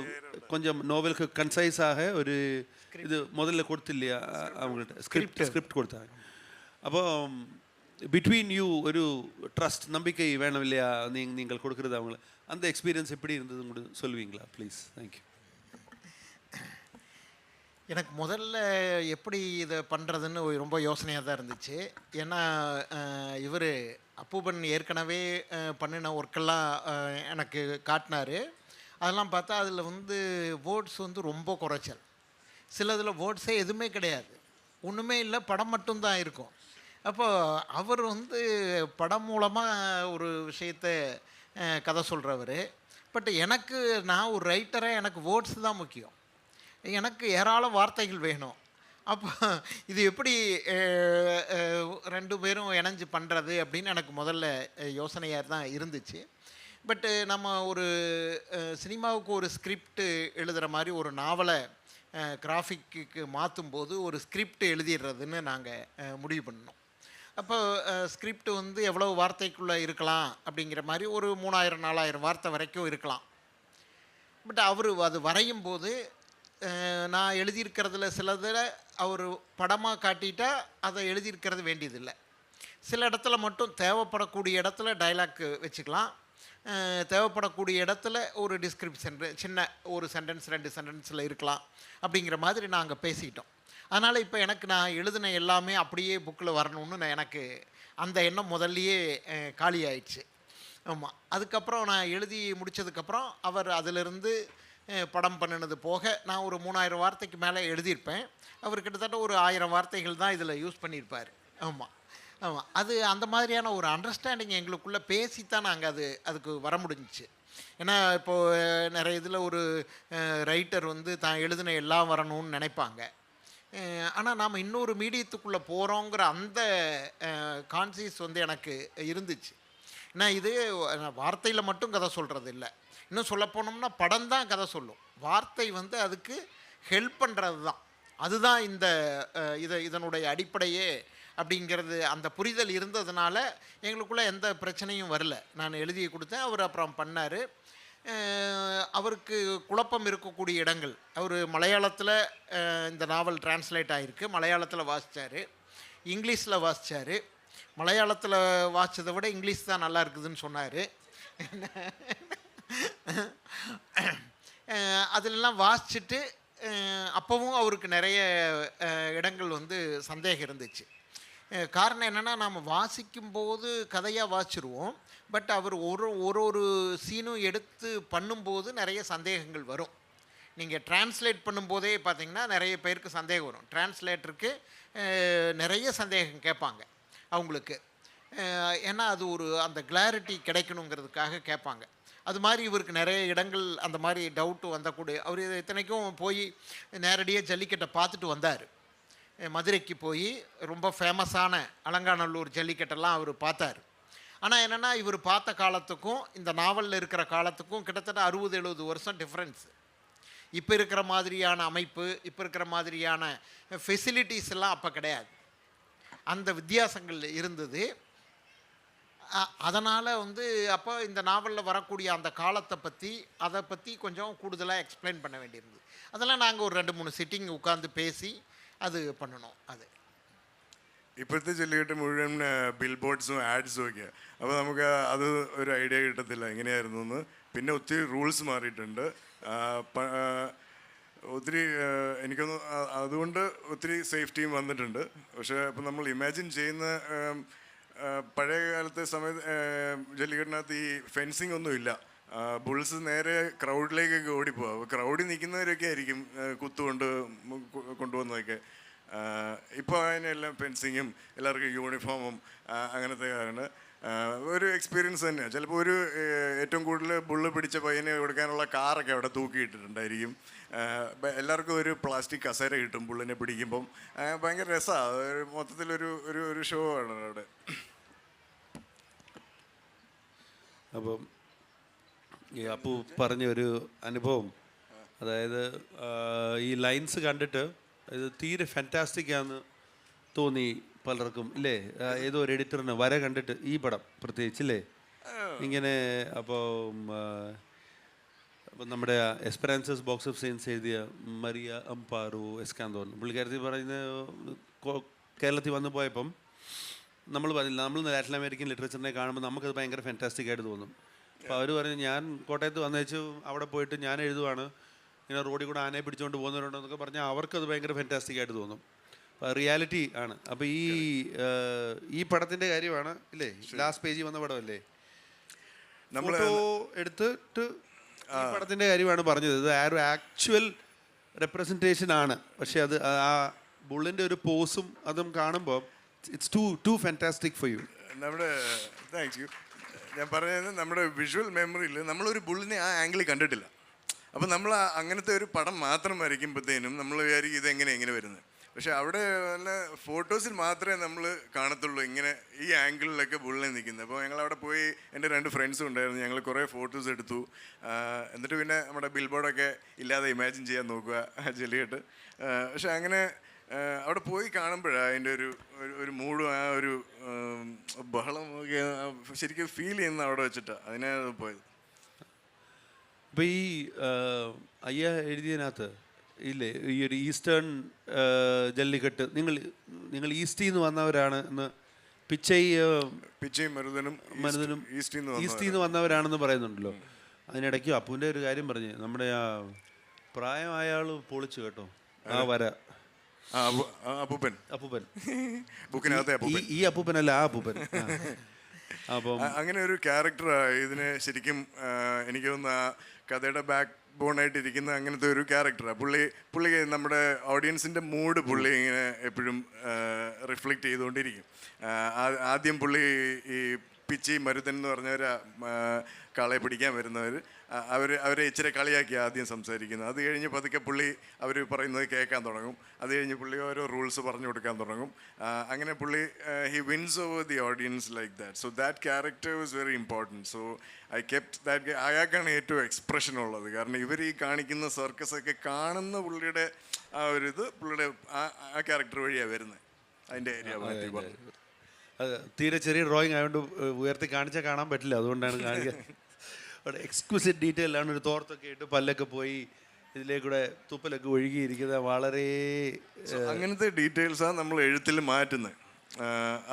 கொஞ்சம் நோவலுக்கு கன்சைஸாக ஒரு இது முதல்ல கொடுத்தில்லையா அவங்கள்ட்ட ஸ்கிரிப்ட் கொடுத்தாங்க. அப்போ பிட்வீன் யூ ஒரு ட்ரஸ்ட், நம்பிக்கை வேணும் இல்லையா நீங்கள் கொடுக்குறது அவங்கள. அந்த எக்ஸ்பீரியன்ஸ் எப்படி இருந்தது கூட சொல்லுவீங்களா ப்ளீஸ்? தேங்க்யூ. எனக்கு முதல்ல எப்படி இதை பண்ணுறதுன்னு ரொம்ப யோசனையாக தான் இருந்துச்சு. ஏன்னா இவர் அப்பூபன் ஏற்கனவே பண்ணின ஒர்க்கெல்லாம் எனக்கு காட்டினார். அதெல்லாம் பார்த்தா அதில் வேர்ட்ஸ் ரொம்ப குறைச்சல். சிலதில் வேர்ட்ஸே எதுவுமே கிடையாது, ஒன்றுமே இல்லை, படம் மட்டும்தான் இருக்கும். அப்போ அவர் படம் மூலமாக ஒரு விஷயத்தை கதை சொல்கிறவர். பட் எனக்கு, நான் ஒரு ரைட்டராக எனக்கு வேர்ட்ஸ் தான் முக்கியம். எனக்கு ஏராளம் வார்த்தைகள் வேணும். அப்போ இது எப்படி ரெண்டு பேரும் இணைஞ்சு பண்ணுறது அப்படின்னு எனக்கு முதல்ல யோசனையாக தான் இருந்துச்சு. பட்டு நம்ம ஒரு சினிமாவுக்கு ஒரு ஸ்கிரிப்ட் எழுதுகிற மாதிரி ஒரு நாவலை கிராஃபிக்கு மாற்றும்போது ஒரு ஸ்கிரிப்ட் எழுதிடுறதுன்னு நாங்கள் முடிவு பண்ணோம். அப்போ ஸ்கிரிப்ட் எவ்வளோ வார்த்தைக்குள்ளே இருக்கலாம் அப்படிங்கிற மாதிரி ஒரு 3000-4000 வார்த்தை வரைக்கும் இருக்கலாம். பட் அவர் அது வரையும் போது நான் எழுதியிருக்கிறதுல சிலதில் அவர் படமாக காட்டிட்டா அதை எழுதியிருக்கிறது வேண்டியதில்லை. சில இடத்துல மட்டும் தேவைப்படக்கூடிய இடத்துல டைலாக் வச்சுக்கலாம், தேவைப்படக்கூடிய இடத்துல ஒரு டிஸ்கிரிப்ஷன் சின்ன ஒரு சென்டென்ஸ் 2 சென்டென்ஸில் இருக்கலாம். அப்படிங்கிற மாதிரி நாங்கள் பேசிக்கிட்டோம். அதனால் இப்போ எனக்கு நான் எழுதின எல்லாமே அப்படியே புக்கில் வரணும்னு எனக்கு அந்த எண்ணம் முதல்லையே காலி ஆயிடுச்சு. ஆமாம். அதுக்கப்புறம் நான் எழுதி முடித்ததுக்கப்புறம் அவர் அதிலிருந்து படம் பண்ணினது போக நான் ஒரு 3000 வார்த்தைக்கு மேலே எழுதியிருப்பேன். அவர் கிட்டத்தட்ட ஒரு 1000 வார்த்தைகள் தான் இதில் யூஸ் பண்ணியிருப்பார். ஆமாம் ஆமாம். அது அந்த மாதிரியான ஒரு அண்டர்ஸ்டாண்டிங் எங்களுக்குள்ளே பேசித்தான் நாங்கள் அதுக்கு வர முடிஞ்சிச்சு. ஏன்னா இப்போது நிறைய இதில் ஒரு ரைட்டர் தான் எழுதின எல்லாம் வரணும்னு நினைப்பாங்க. ஆனால் நாம் இன்னொரு மீடியத்துக்குள்ளே போகிறோங்கிற அந்த கான்சியஸ் எனக்கு இருந்துச்சு. ஏன்னா இது வார்த்தையில் மட்டும் கதை சொல்கிறது இல்லை, இன்னும் சொல்ல போனோம்னா படம் தான் கதை சொல்லும். வார்த்தை அதுக்கு ஹெல்ப் பண்ணுறது தான். அதுதான் இதனுடைய அடிப்படையே அப்படிங்கிறது அந்த புரிதல் இருந்ததுனால எங்களுக்குள்ளே எந்த பிரச்சனையும் வரல. நான் எழுதி கொடுத்தேன், அவர் அப்புறம் பண்ணார். அவருக்கு குழப்பம் இருக்கக்கூடிய இடங்கள், அவர் மலையாளத்தில் இந்த நாவல் டிரான்ஸ்லேட் ஆகிருக்கு, மலையாளத்தில் வாசித்தார், இங்கிலீஷில் வாசித்தார். மலையாளத்தில் வாசித்ததை விட இங்கிலீஷ் தான் நல்லா இருக்குதுன்னு சொன்னார். அதிலெல்லாம் வாசிச்சுட்டு அப்போவும் அவருக்கு நிறைய இடங்கள் வந்து சந்தேகம் இருந்துச்சு. காரணம் என்னென்னா, நாம் வாசிக்கும்போது கதையாக வாசிச்சிருவோம், பட் அவர் ஒரு சீனும் எடுத்து பண்ணும்போது நிறைய சந்தேகங்கள் வரும். நீங்கள் டிரான்ஸ்லேட் பண்ணும்போதே பார்த்தீங்கன்னா நிறைய பேருக்கு சந்தேகம் வரும். டிரான்ஸ்லேட்டருக்கு நிறைய சந்தேகம் கேட்பாங்க அவங்களுக்கு. ஏன்னா அது அந்த கிளாரிட்டி கிடைக்கணுங்கிறதுக்காக கேட்பாங்க. அது மாதிரி இவருக்கு நிறைய இடங்கள் அந்த மாதிரி டவுட்டு வந்தக்கூடிய, அவர் இத்தனைக்கும் போய் நேரடியாக ஜல்லிக்கட்டை பார்த்துட்டு வந்தார். மதுரைக்கு போய் ரொம்ப ஃபேமஸான அலங்காநல்லூர் ஜல்லிக்கட்டெல்லாம் அவர் பார்த்தார். ஆனால் என்னென்னா, இவர் பார்த்த காலத்துக்கும் இந்த நாவலில் இருக்கிற காலத்துக்கும் கிட்டத்தட்ட 60-70 வருஷம் டிஃப்ரென்ஸ். இப்போ இருக்கிற மாதிரியான அமைப்பு, இப்போ இருக்கிற மாதிரியான ஃபெசிலிட்டிஸ் எல்லாம் அப்போ கிடையாது. அந்த வித்தியாசங்கள் இருந்தது. அதனால் வந்து அப்போ இந்த நாவலில் வரக்கூடிய அந்த காலத்தை அதை பற்றி கொஞ்சம் கூடுதலாக எக்ஸ்பிளைன் பண்ண வேண்டியிருந்தது. அதெல்லாம் நாங்கள் ஒரு 2-3 சிட்டிங் உட்காந்து பேசி അത് பண்ணணும். അത് ഇപ്പോഴത്തെ ജല്ലിക്കെട്ട് മുഴുവൻ ബിൽ ബോർഡ്സും ആഡ്സും ഒക്കെയാണ്. അപ്പോൾ നമുക്ക് അത് ഒരു ഐഡിയ കിട്ടത്തില്ല എങ്ങനെയായിരുന്നു എന്ന്. പിന്നെ ഒത്തിരി റൂൾസ് മാറിയിട്ടുണ്ട്. ഒത്തിരി എനിക്കൊന്ന് അതുകൊണ്ട് ഒത്തിരി സേഫ്റ്റിയും വന്നിട്ടുണ്ട്. പക്ഷേ ഇപ്പം നമ്മൾ ഇമാജിൻ ചെയ്യുന്ന പഴയ കാലത്തെ ജല്ലിക്കെട്ടിനകത്ത് ഈ ഫെൻസിങ് ഒന്നും ഇല്ല. ബുൾസ് നേരെ ക്രൗഡിലേക്കൊക്കെ ഓടിപ്പോവുക. അപ്പോൾ ക്രൗഡിൽ നിൽക്കുന്നവരൊക്കെ ആയിരിക്കും കുത്തുകൊണ്ട് കൊണ്ടുവന്നതൊക്കെ. ഇപ്പോൾ അതിനെല്ലാം ഫെൻസിങ്ങും എല്ലാവർക്കും യൂണിഫോമും അങ്ങനത്തെ ആണ്. ഒരു എക്സ്പീരിയൻസ് തന്നെയാണ്. ചിലപ്പോൾ ഏറ്റവും കൂടുതൽ ബുള്ള് പിടിച്ച പയ്യനെ കൊടുക്കാനുള്ള കാറൊക്കെ അവിടെ തൂക്കിയിട്ടിട്ടുണ്ടായിരിക്കും. എല്ലാവർക്കും ഒരു പ്ലാസ്റ്റിക് കസേര കിട്ടും ബുള്ളിനെ പിടിക്കുമ്പം. ഭയങ്കര രസമാണ്. മൊത്തത്തിലൊരു ഒരു ഷോ ആണ് അവിടെ. അപ്പം ഈ അപ്പു പറഞ്ഞ ഒരു അനുഭവം, അതായത് ഈ ലൈൻസ് കണ്ടിട്ട് ഇത് തീരെ ഫാൻറ്റാസ്റ്റിക് ആണെന്ന് തോന്നി പലർക്കും ഇല്ലേ? ഏതോ ഒരു എഡിറ്ററിന് വര കണ്ടിട്ട് ഈ പടം പ്രത്യേകിച്ചില്ലേ ഇങ്ങനെ. അപ്പോൾ നമ്മുടെ എസ്പെറാൻസസ് ബോക്സ് ഓഫ് സയൻസ് എഴുതിയ മരിയ അംപാറു എസ്കാന്തോൻ പുള്ളിക്കാരത്തി പറയുന്നത്, കേരളത്തിൽ വന്നു പോയപ്പം നമ്മൾ ലാറ്റിൻ അമേരിക്കൻ ലിറ്ററേച്ചറിനെ കാണുമ്പോൾ നമുക്കത് ഭയങ്കര ഫാൻറ്റാസ്റ്റിക് ആയിട്ട് തോന്നും. അപ്പോൾ അവർ പറഞ്ഞു, ഞാൻ കോട്ടയത്ത് വന്നേച്ചു അവിടെ പോയിട്ട് ഞാൻ എഴുതുവാണ്, ഇങ്ങനെ റോഡിൽ കൂടെ ആനയെ പിടിച്ചുകൊണ്ട് പോകുന്നവരുണ്ടെന്നൊക്കെ പറഞ്ഞാൽ അവർക്കത് ഭയങ്കര ഫാൻറ്റാസ്റ്റിക് ആയിട്ട് തോന്നും. അപ്പോൾ റിയാലിറ്റി ആണ്. അപ്പോൾ ഈ പടത്തിൻ്റെ കാര്യമാണ് ഇല്ലേ, ലാസ്റ്റ് പേജിൽ വന്ന പടമല്ലേ, ഫോട്ടോ എടുത്തിട്ട് ഈ പടത്തിൻ്റെ കാര്യമാണ് പറഞ്ഞത്. ഇത് ഒരു ആക്ച്വൽ റെപ്രസെൻറ്റേഷൻ ആണ്. പക്ഷേ അത് ആ ബുള്ളിൻ്റെ ഒരു പോസും അതും കാണുമ്പോൾ it's too fantastic for you. നമ്മുടെ താങ്ക്സ് യു. ഞാൻ പറഞ്ഞത് നമ്മുടെ വിഷ്വൽ മെമ്മറിയിൽ നമ്മളൊരു ബുള്ളിനെ ആ ആംഗിളിൽ കണ്ടിട്ടില്ല. അപ്പം നമ്മൾ അങ്ങനത്തെ ഒരു പടം മാത്രം വരയ്ക്കുമ്പോഴത്തേനും നമ്മൾ വിചാരിക്കും ഇതെങ്ങനെ വരുന്നത്. പക്ഷെ അവിടെ നല്ല ഫോട്ടോസിൽ മാത്രമേ നമ്മൾ കാണത്തുള്ളൂ ഇങ്ങനെ ഈ ആംഗിളിലൊക്കെ ബുള്ളിനെ നിൽക്കുന്നത്. അപ്പോൾ ഞങ്ങളവിടെ പോയി, എൻ്റെ 2 ഫ്രണ്ട്സും ഉണ്ടായിരുന്നു, ഞങ്ങൾ കുറേ ഫോട്ടോസ് എടുത്തു. എന്നിട്ട് പിന്നെ നമ്മുടെ ബിൽ ബോർഡൊക്കെ ഇല്ലാതെ ഇമാജിൻ ചെയ്യാൻ നോക്കുക ജല്ലിക്കെട്ട്. പക്ഷെ അങ്ങനെ അവിടെ പോയി കാണുമ്പോഴാണ് അതിൻ്റെ ഒരു മൂഡും ആ ഒരു ബഹളം ഒക്കെ ശരിക്കും ഫീൽ ചെയ്യുന്ന അവിടെ വെച്ചിട്ടാണ് അതിനാണ് പോയത്. അപ്പോൾ ഈ അയ്യ എഴുതിയതിനകത്ത് ഇല്ലേ ഈ ഒരു ഈസ്റ്റേൺ ജല്ലിക്കെട്ട്, നിങ്ങൾ ഈസ്റ്റിൽ നിന്ന് വന്നവരാണ് എന്ന്, പിച്ചയും മരുതനും ഈസ്റ്റിൽ നിന്ന് വന്നവരാണെന്ന് പറയുന്നുണ്ടല്ലോ. അതിനിടയ്ക്ക് അപ്പുവിൻ്റെ ഒരു കാര്യം പറഞ്ഞ്, നമ്മുടെ ആ പ്രായമായ ആൾ പൊളിച്ചു കേട്ടോ ആ വര. അപ്പൂപ്പൻ ഈ അപ്പൂപ്പനല്ല ആ അപ്പൂപ്പൻ. അപ്പം അങ്ങനെ ഒരു ക്യാരക്ടറാണ് ഇതിന് ശരിക്കും. എനിക്ക് തോന്നുന്നു ആ കഥയുടെ ബാക്ക് ബോണായിട്ട് ഇരിക്കുന്ന അങ്ങനത്തെ ഒരു ക്യാരക്ടറാണ് പുള്ളി നമ്മുടെ ഓഡിയൻസിൻ്റെ മൂഡ് പുള്ളി ഇങ്ങനെ എപ്പോഴും റിഫ്ലക്റ്റ് ചെയ്തുകൊണ്ടിരിക്കും. ആദ്യം പുള്ളി ഈ പിച്ചി മരുതൻ എന്ന് പറഞ്ഞവരാ കാളയെ പിടിക്കാൻ വരുന്നവർ, അവരെ ഇച്ചിരി കളിയാക്കി ആദ്യം സംസാരിക്കുന്നത്. അത് കഴിഞ്ഞ് പതുക്കെ പുള്ളി അവർ പറയുന്നത് കേൾക്കാൻ തുടങ്ങും. അത് കഴിഞ്ഞ് പുള്ളി ഓരോ റൂൾസ് പറഞ്ഞു കൊടുക്കാൻ തുടങ്ങും. അങ്ങനെ പുള്ളി he wins over the audience like that. So that character was very important. So I kept that. അയാൾക്കാണ് ഏറ്റവും എക്സ്പ്രഷൻ ഉള്ളത്. കാരണം ഇവർ ഈ കാണിക്കുന്ന സർക്കസൊക്കെ കാണുന്ന പുള്ളിയുടെ ആ ഒരു ഇത് പുള്ളിയുടെ ആ ക്യാരക്ടർ വഴിയാണ് വരുന്നത്. അതിൻ്റെ ഏരിയ മാത്യു പറഞ്ഞു. അത് തീരെ ചെറിയ ഡ്രോയിങ് ആയതുകൊണ്ട് ഉയർത്തി കാണിച്ചാൽ കാണാൻ പറ്റില്ല, അതുകൊണ്ടാണ് കാണിക്കാൻ. എക്സ്ക്ലൂസീവ് ഡീറ്റെയിൽ ആണ്. ഒരു തോർത്തൊക്കെ ഇട്ട് പല്ലൊക്കെ പോയി ഇതിലേക്കൂടെ തുപ്പലൊക്കെ ഒഴുകിയിരിക്കുന്നത് വളരെ അങ്ങനത്തെ ഡീറ്റെയിൽസാണ് നമ്മൾ എഴുത്തിൽ മാറ്റുന്നത്.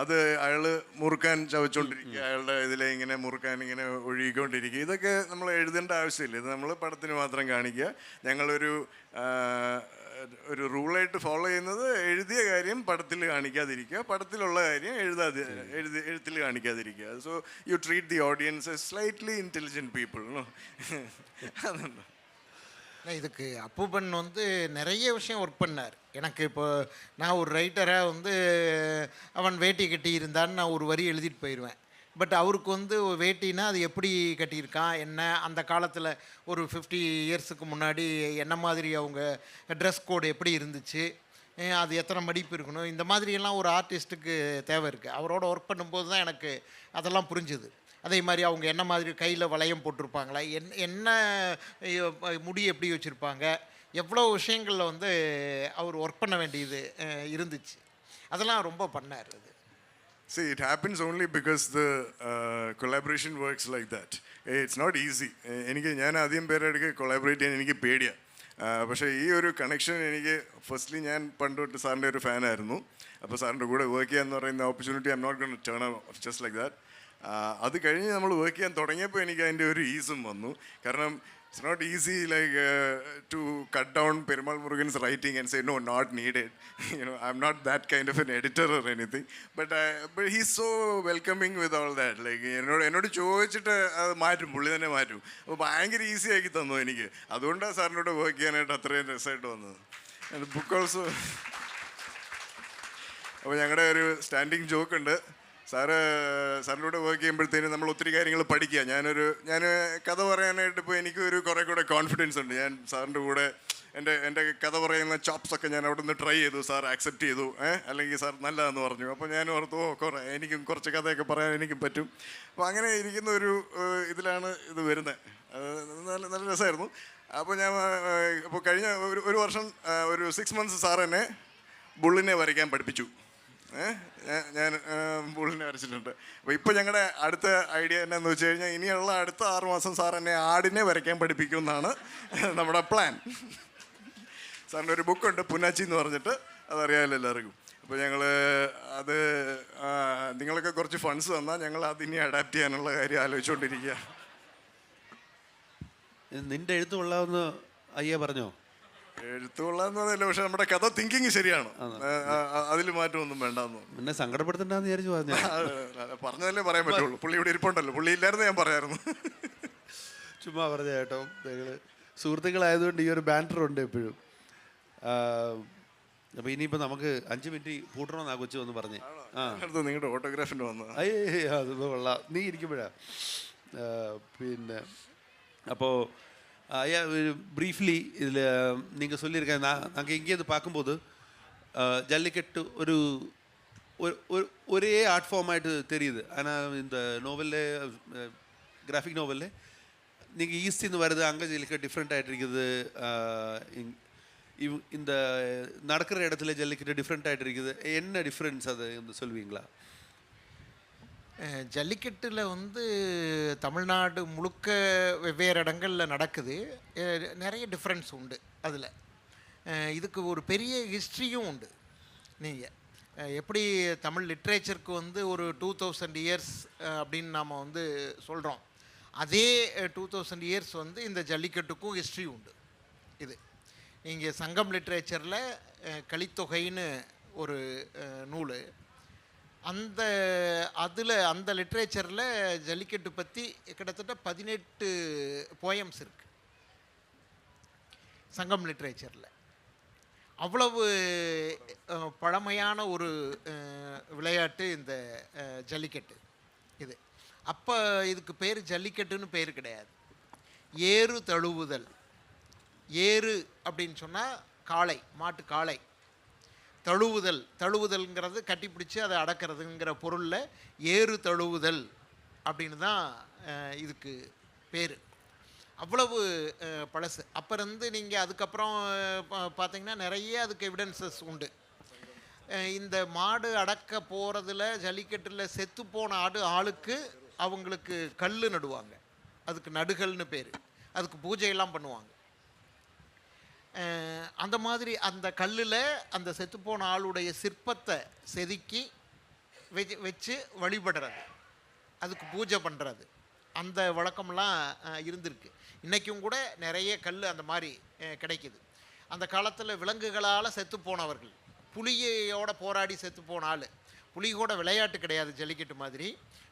അത് അയാൾ മുറുക്കാൻ ചവച്ചുകൊണ്ടിരിക്കുക, അയാളുടെ ഇതിലെ ഇങ്ങനെ മുറുക്കാൻ ഇങ്ങനെ ഒഴുകിക്കൊണ്ടിരിക്കുക. ഇതൊക്കെ നമ്മൾ എഴുതേണ്ട ആവശ്യമില്ല, ഇത് നമ്മൾ പടത്തിന് മാത്രം കാണിക്കുക. ഞങ്ങളൊരു റൂളായിട്ട് ഫോളോ ചെയ്യുന്നത് എഴുതിയ കാര്യം പടത്തിൽ കാണിക്കാതിരിക്കുക, പടത്തിലുള്ള കാര്യം എഴുത്തിൽ കാണിക്കാതിരിക്കുക. So you treat the audience slightly intelligent people. അതുണ്ട്. இதுக்கு அப்பூபன் வந்து நிறைய விஷயம் ஒர்க் பண்ணார். எனக்கு இப்போ நான் ஒரு ரைட்டராக வந்து அவன் வேட்டி கட்டி இருந்தான்னு நான் ஒரு வரி எழுதிட்டு போயிடுவேன். பட் அவருக்கு வந்து வேட்டினா அது எப்படி கட்டியிருக்கான், என்ன அந்த காலத்தில் ஒரு 50 இயர்ஸுக்கு முன்னாடி என்ன மாதிரி அவங்க ட்ரெஸ் கோடு எப்படி இருந்துச்சு, அது எத்தனை மடிப்பு இருக்கணும், இந்த மாதிரியெல்லாம் ஒரு ஆர்டிஸ்ட்டுக்கு தேவை இருக்குது. அவரோட ஒர்க் பண்ணும்போது தான் எனக்கு அதெல்லாம் புரிஞ்சுது. அதே மாதிரி அவங்க என்ன மாதிரி கையில் வளையம் போட்டிருப்பாங்களா, என்ன முடி எப்படி வச்சுருப்பாங்க, எவ்வளோ விஷயங்களில் வந்து அவர் ஒர்க் பண்ண வேண்டியது இருந்துச்சு. அதெல்லாம் ரொம்ப பண்ணார். அது See, it happens only because the collaboration works like that. It's not easy. ഞാൻ ആദ്യം പേരെടുക്ക് കൊളാബറേറ്റ് ചെയ്യാൻ എനിക്ക് പേടിയാണ്. പക്ഷേ ഈ ഒരു കണക്ഷൻ എനിക്ക് ഫസ്റ്റ്ലി ഞാൻ പണ്ട് തൊട്ട് സാറിൻ്റെ ഒരു ഫാനായിരുന്നു. അപ്പോൾ സാറിൻ്റെ കൂടെ വർക്ക് ചെയ്യാന്ന് പറയുന്ന opportunity I'm not gonna turn off just like that. അത് കഴിഞ്ഞ് നമ്മൾ വർക്ക് ചെയ്യാൻ തുടങ്ങിയപ്പോൾ എനിക്ക് അതിൻ്റെ ഒരു ഈസും വന്നു. കാരണം it's not easy like to cut down Perumal Murugan's writing and say no not needed. I'm not that kind of an editor or anything. But he's so welcoming with all that. Like എന്നോട് ചോദിച്ചിട്ട് അത് മാറ്റും, പുള്ളി തന്നെ മാറ്റും. അപ്പോൾ ഭയങ്കര easy ആക്കി തന്നു എനിക്ക്. അതുകൊണ്ടാണ് സാറിനോട് വർക്ക് ചെയ്യാനായിട്ട് അത്രയും രസമായിട്ട് വന്നത്. And book also. അപ്പോൾ ഞങ്ങളുടെ ഒരു സ്റ്റാൻഡിങ് ജോക്ക് ഉണ്ട്. സാറിൻ്റെ കൂടെ വർക്ക് ചെയ്യുമ്പോഴത്തേനും നമ്മൾ ഒത്തിരി കാര്യങ്ങൾ പഠിക്കുക. ഞാൻ കഥ പറയാനായിട്ട് ഇപ്പോൾ എനിക്കൊരു കുറേ കൂടെ കോൺഫിഡൻസ് ഉണ്ട്. ഞാൻ സാറിൻ്റെ കൂടെ എൻ്റെ കഥ പറയുന്ന ചോപ്സൊക്കെ ഞാൻ അവിടെ നിന്ന് ട്രൈ ചെയ്തു. സാർ ആക്സെപ്റ്റ് ചെയ്തു, അല്ലെങ്കിൽ സാർ നല്ലതെന്ന് പറഞ്ഞു. അപ്പോൾ ഞാൻ ഓർത്തു എനിക്കും കുറച്ച് കഥയൊക്കെ പറയാൻ എനിക്കും പറ്റും. അപ്പോൾ അങ്ങനെ ഇരിക്കുന്ന ഒരു ഇതിലാണ് ഇത് വരുന്നത്. നല്ല രസമായിരുന്നു. അപ്പോൾ അപ്പോൾ കഴിഞ്ഞ ഒരു വർഷം ഒരു 6 months സാർ എന്നെ ബുള്ളിനെ വരയ്ക്കാൻ പഠിപ്പിച്ചു. ഞാൻ ബുള്ളിനെ വരച്ചിട്ടുണ്ട്. അപ്പോൾ ഇപ്പോൾ ഞങ്ങളുടെ അടുത്ത ഐഡിയ എന്നാന്ന് വെച്ച് കഴിഞ്ഞാൽ ഇനിയുള്ള അടുത്ത 6 മാസം സാർ എന്നെ ആടിനെ വരയ്ക്കാൻ പഠിപ്പിക്കുമെന്നാണ് നമ്മുടെ പ്ലാൻ. സാറിൻ്റെ ഒരു ബുക്കുണ്ട് പുന്നാച്ചി എന്ന് പറഞ്ഞിട്ട്, അതറിയാമല്ലോ എല്ലാവർക്കും. അപ്പോൾ ഞങ്ങൾ അത് നിങ്ങളൊക്കെ കുറച്ച് ഫണ്ട്സ് തന്നാൽ ഞങ്ങൾ അതിനെ അഡാപ്റ്റ് ചെയ്യാനുള്ള കാര്യം ആലോചിച്ചുകൊണ്ടിരിക്കുക. നിന്റെ എഴുത്ത് കൊള്ളാമെന്ന് അയ്യ പറഞ്ഞോ? എഴുത്തുകൊള്ളാന്ന് പറഞ്ഞല്ലോ, പക്ഷെ നമ്മുടെ കഥ തിങ്കിങ് ശരിയാണ്, അതിൽ മാറ്റമൊന്നും വേണ്ടെന്ന്. പിന്നെ സങ്കടപ്പെടുത്തണ്ടെന്ന് വിചാരിച്ചു പറഞ്ഞതല്ലേ പറയാൻ പറ്റുള്ളൂ. പുള്ളി ഇവിടെ ഇരിപ്പുണ്ടല്ലോ, പുള്ളി ഇല്ലായിരുന്നു ഞാൻ പറയായിരുന്നു. ചുമ്മാ പറഞ്ഞ കേട്ടോ, ഞങ്ങൾ സുഹൃത്തുക്കളായതുകൊണ്ട് ഈ ഒരു ബാൻഡറുണ്ട് എപ്പോഴും. അപ്പോൾ ഇനിയിപ്പോൾ നമുക്ക് 5 minute പൂട്ടണമെന്നാ കൊച്ചു വന്ന് പറഞ്ഞേ. നിങ്ങളുടെ ഓട്ടോഗ്രാഫിൻ്റെ വന്നത് അതൊന്നും കൊള്ളാം, നീ ഇരിക്കുമ്പോഴാ. പിന്നെ അപ്പോൾ ப்ரீஃப்லி இதில் நீங்கள் சொல்லியிருக்கேன். நாங்கள் எங்கேயாவது பார்க்கும்போது ஜல்லிக்கட்டு ஒரு ஒரே ஆர்ட் ஃபார்ம் ஆகிட்டு தெரியுது. ஆனால் இந்த நோவலில், கிராஃபிக் நோவலில் நீங்கள் ஈஸ்டின்னு வருது, அங்கே ஜல்லிக்கட்டு டிஃப்ரெண்ட் ஆகிட்டு இருக்குது. இந்த நடக்கிற இடத்துல ஜல்லிக்கட்டு டிஃப்ரெண்ட் ஆகிட்டு இருக்குது. என்ன டிஃப்ரென்ஸ் அது சொல்லுவீங்களா? ஜல்லிக்கட்டில் வந்து தமிழ்நாடு முழுக்க வெவ்வேறு இடங்களில் நடக்குது. நிறைய டிஃப்ரென்ஸ் உண்டு அதில். இதுக்கு ஒரு பெரிய ஹிஸ்ட்ரியும் உண்டு. நீங்கள் எப்படி தமிழ் லிட்ரேச்சருக்கு வந்து ஒரு 2000 years அப்படின்னு நாம் வந்து சொல்கிறோம், அதே 2000 years வந்து இந்த ஜல்லிக்கட்டுக்கும் ஹிஸ்ட்ரி உண்டு. இது நீங்கள் சங்கம் லிட்ரேச்சரில் கலித்தொகைன்னு ஒரு நூல், அந்த லிட்ரேச்சரில் ஜல்லிக்கட்டு பற்றி கிட்டத்தட்ட 18 போயம்ஸ் இருக்குது சங்கம் லிட்ரேச்சரில். அவ்வளவு பழமையான ஒரு விளையாட்டு இந்த ஜல்லிக்கட்டு. இது அப்போ இதுக்கு பேர் ஜல்லிக்கட்டுன்னு பேர் கிடையாது, ஏறு தழுவுதல். ஏறு அப்படின்னு சொன்னால் காளை, மாட்டு காளை. தழுவுதல்ங்கிறது கட்டி பிடிச்சி அதை அடக்கிறதுங்கிற பொருளில் ஏறு தழுவுதல் அப்படின்னு தான் இதுக்கு பேர். அவ்வளவு பழசு. அப்போ இருந்து நீங்கள் அதுக்கப்புறம் பார்த்தீங்கன்னா நிறைய அதுக்கு எவிடன்சஸ் உண்டு. இந்த மாடு அடக்க போகிறதுல ஜல்லிக்கட்டில் செத்து போன ஆளுக்கு அவங்களுக்கு கல் நடுவாங்க, அதுக்கு நடுகல்னு பேர், அதுக்கு பூஜையெல்லாம் பண்ணுவாங்க. அந்த மாதிரி அந்த கல்லில் அந்த செத்துப்போன ஆளுடைய சிற்பத்தை செதுக்கி வச்சு வழிபடுறது, அதுக்கு பூஜை பண்ணுறது, அந்த வழக்கம்லாம் இருந்திருக்கு. இன்றைக்கும் கூட நிறைய கல் அந்த மாதிரி கிடைக்குது. அந்த காலத்தில் விலங்குகளால் செத்து போனவர்கள், புலியோட போராடி செத்து போன ஆள், புலி கூட விளையாட்டு கிடையாது ஜல்லிக்கட்டு மாதிரி,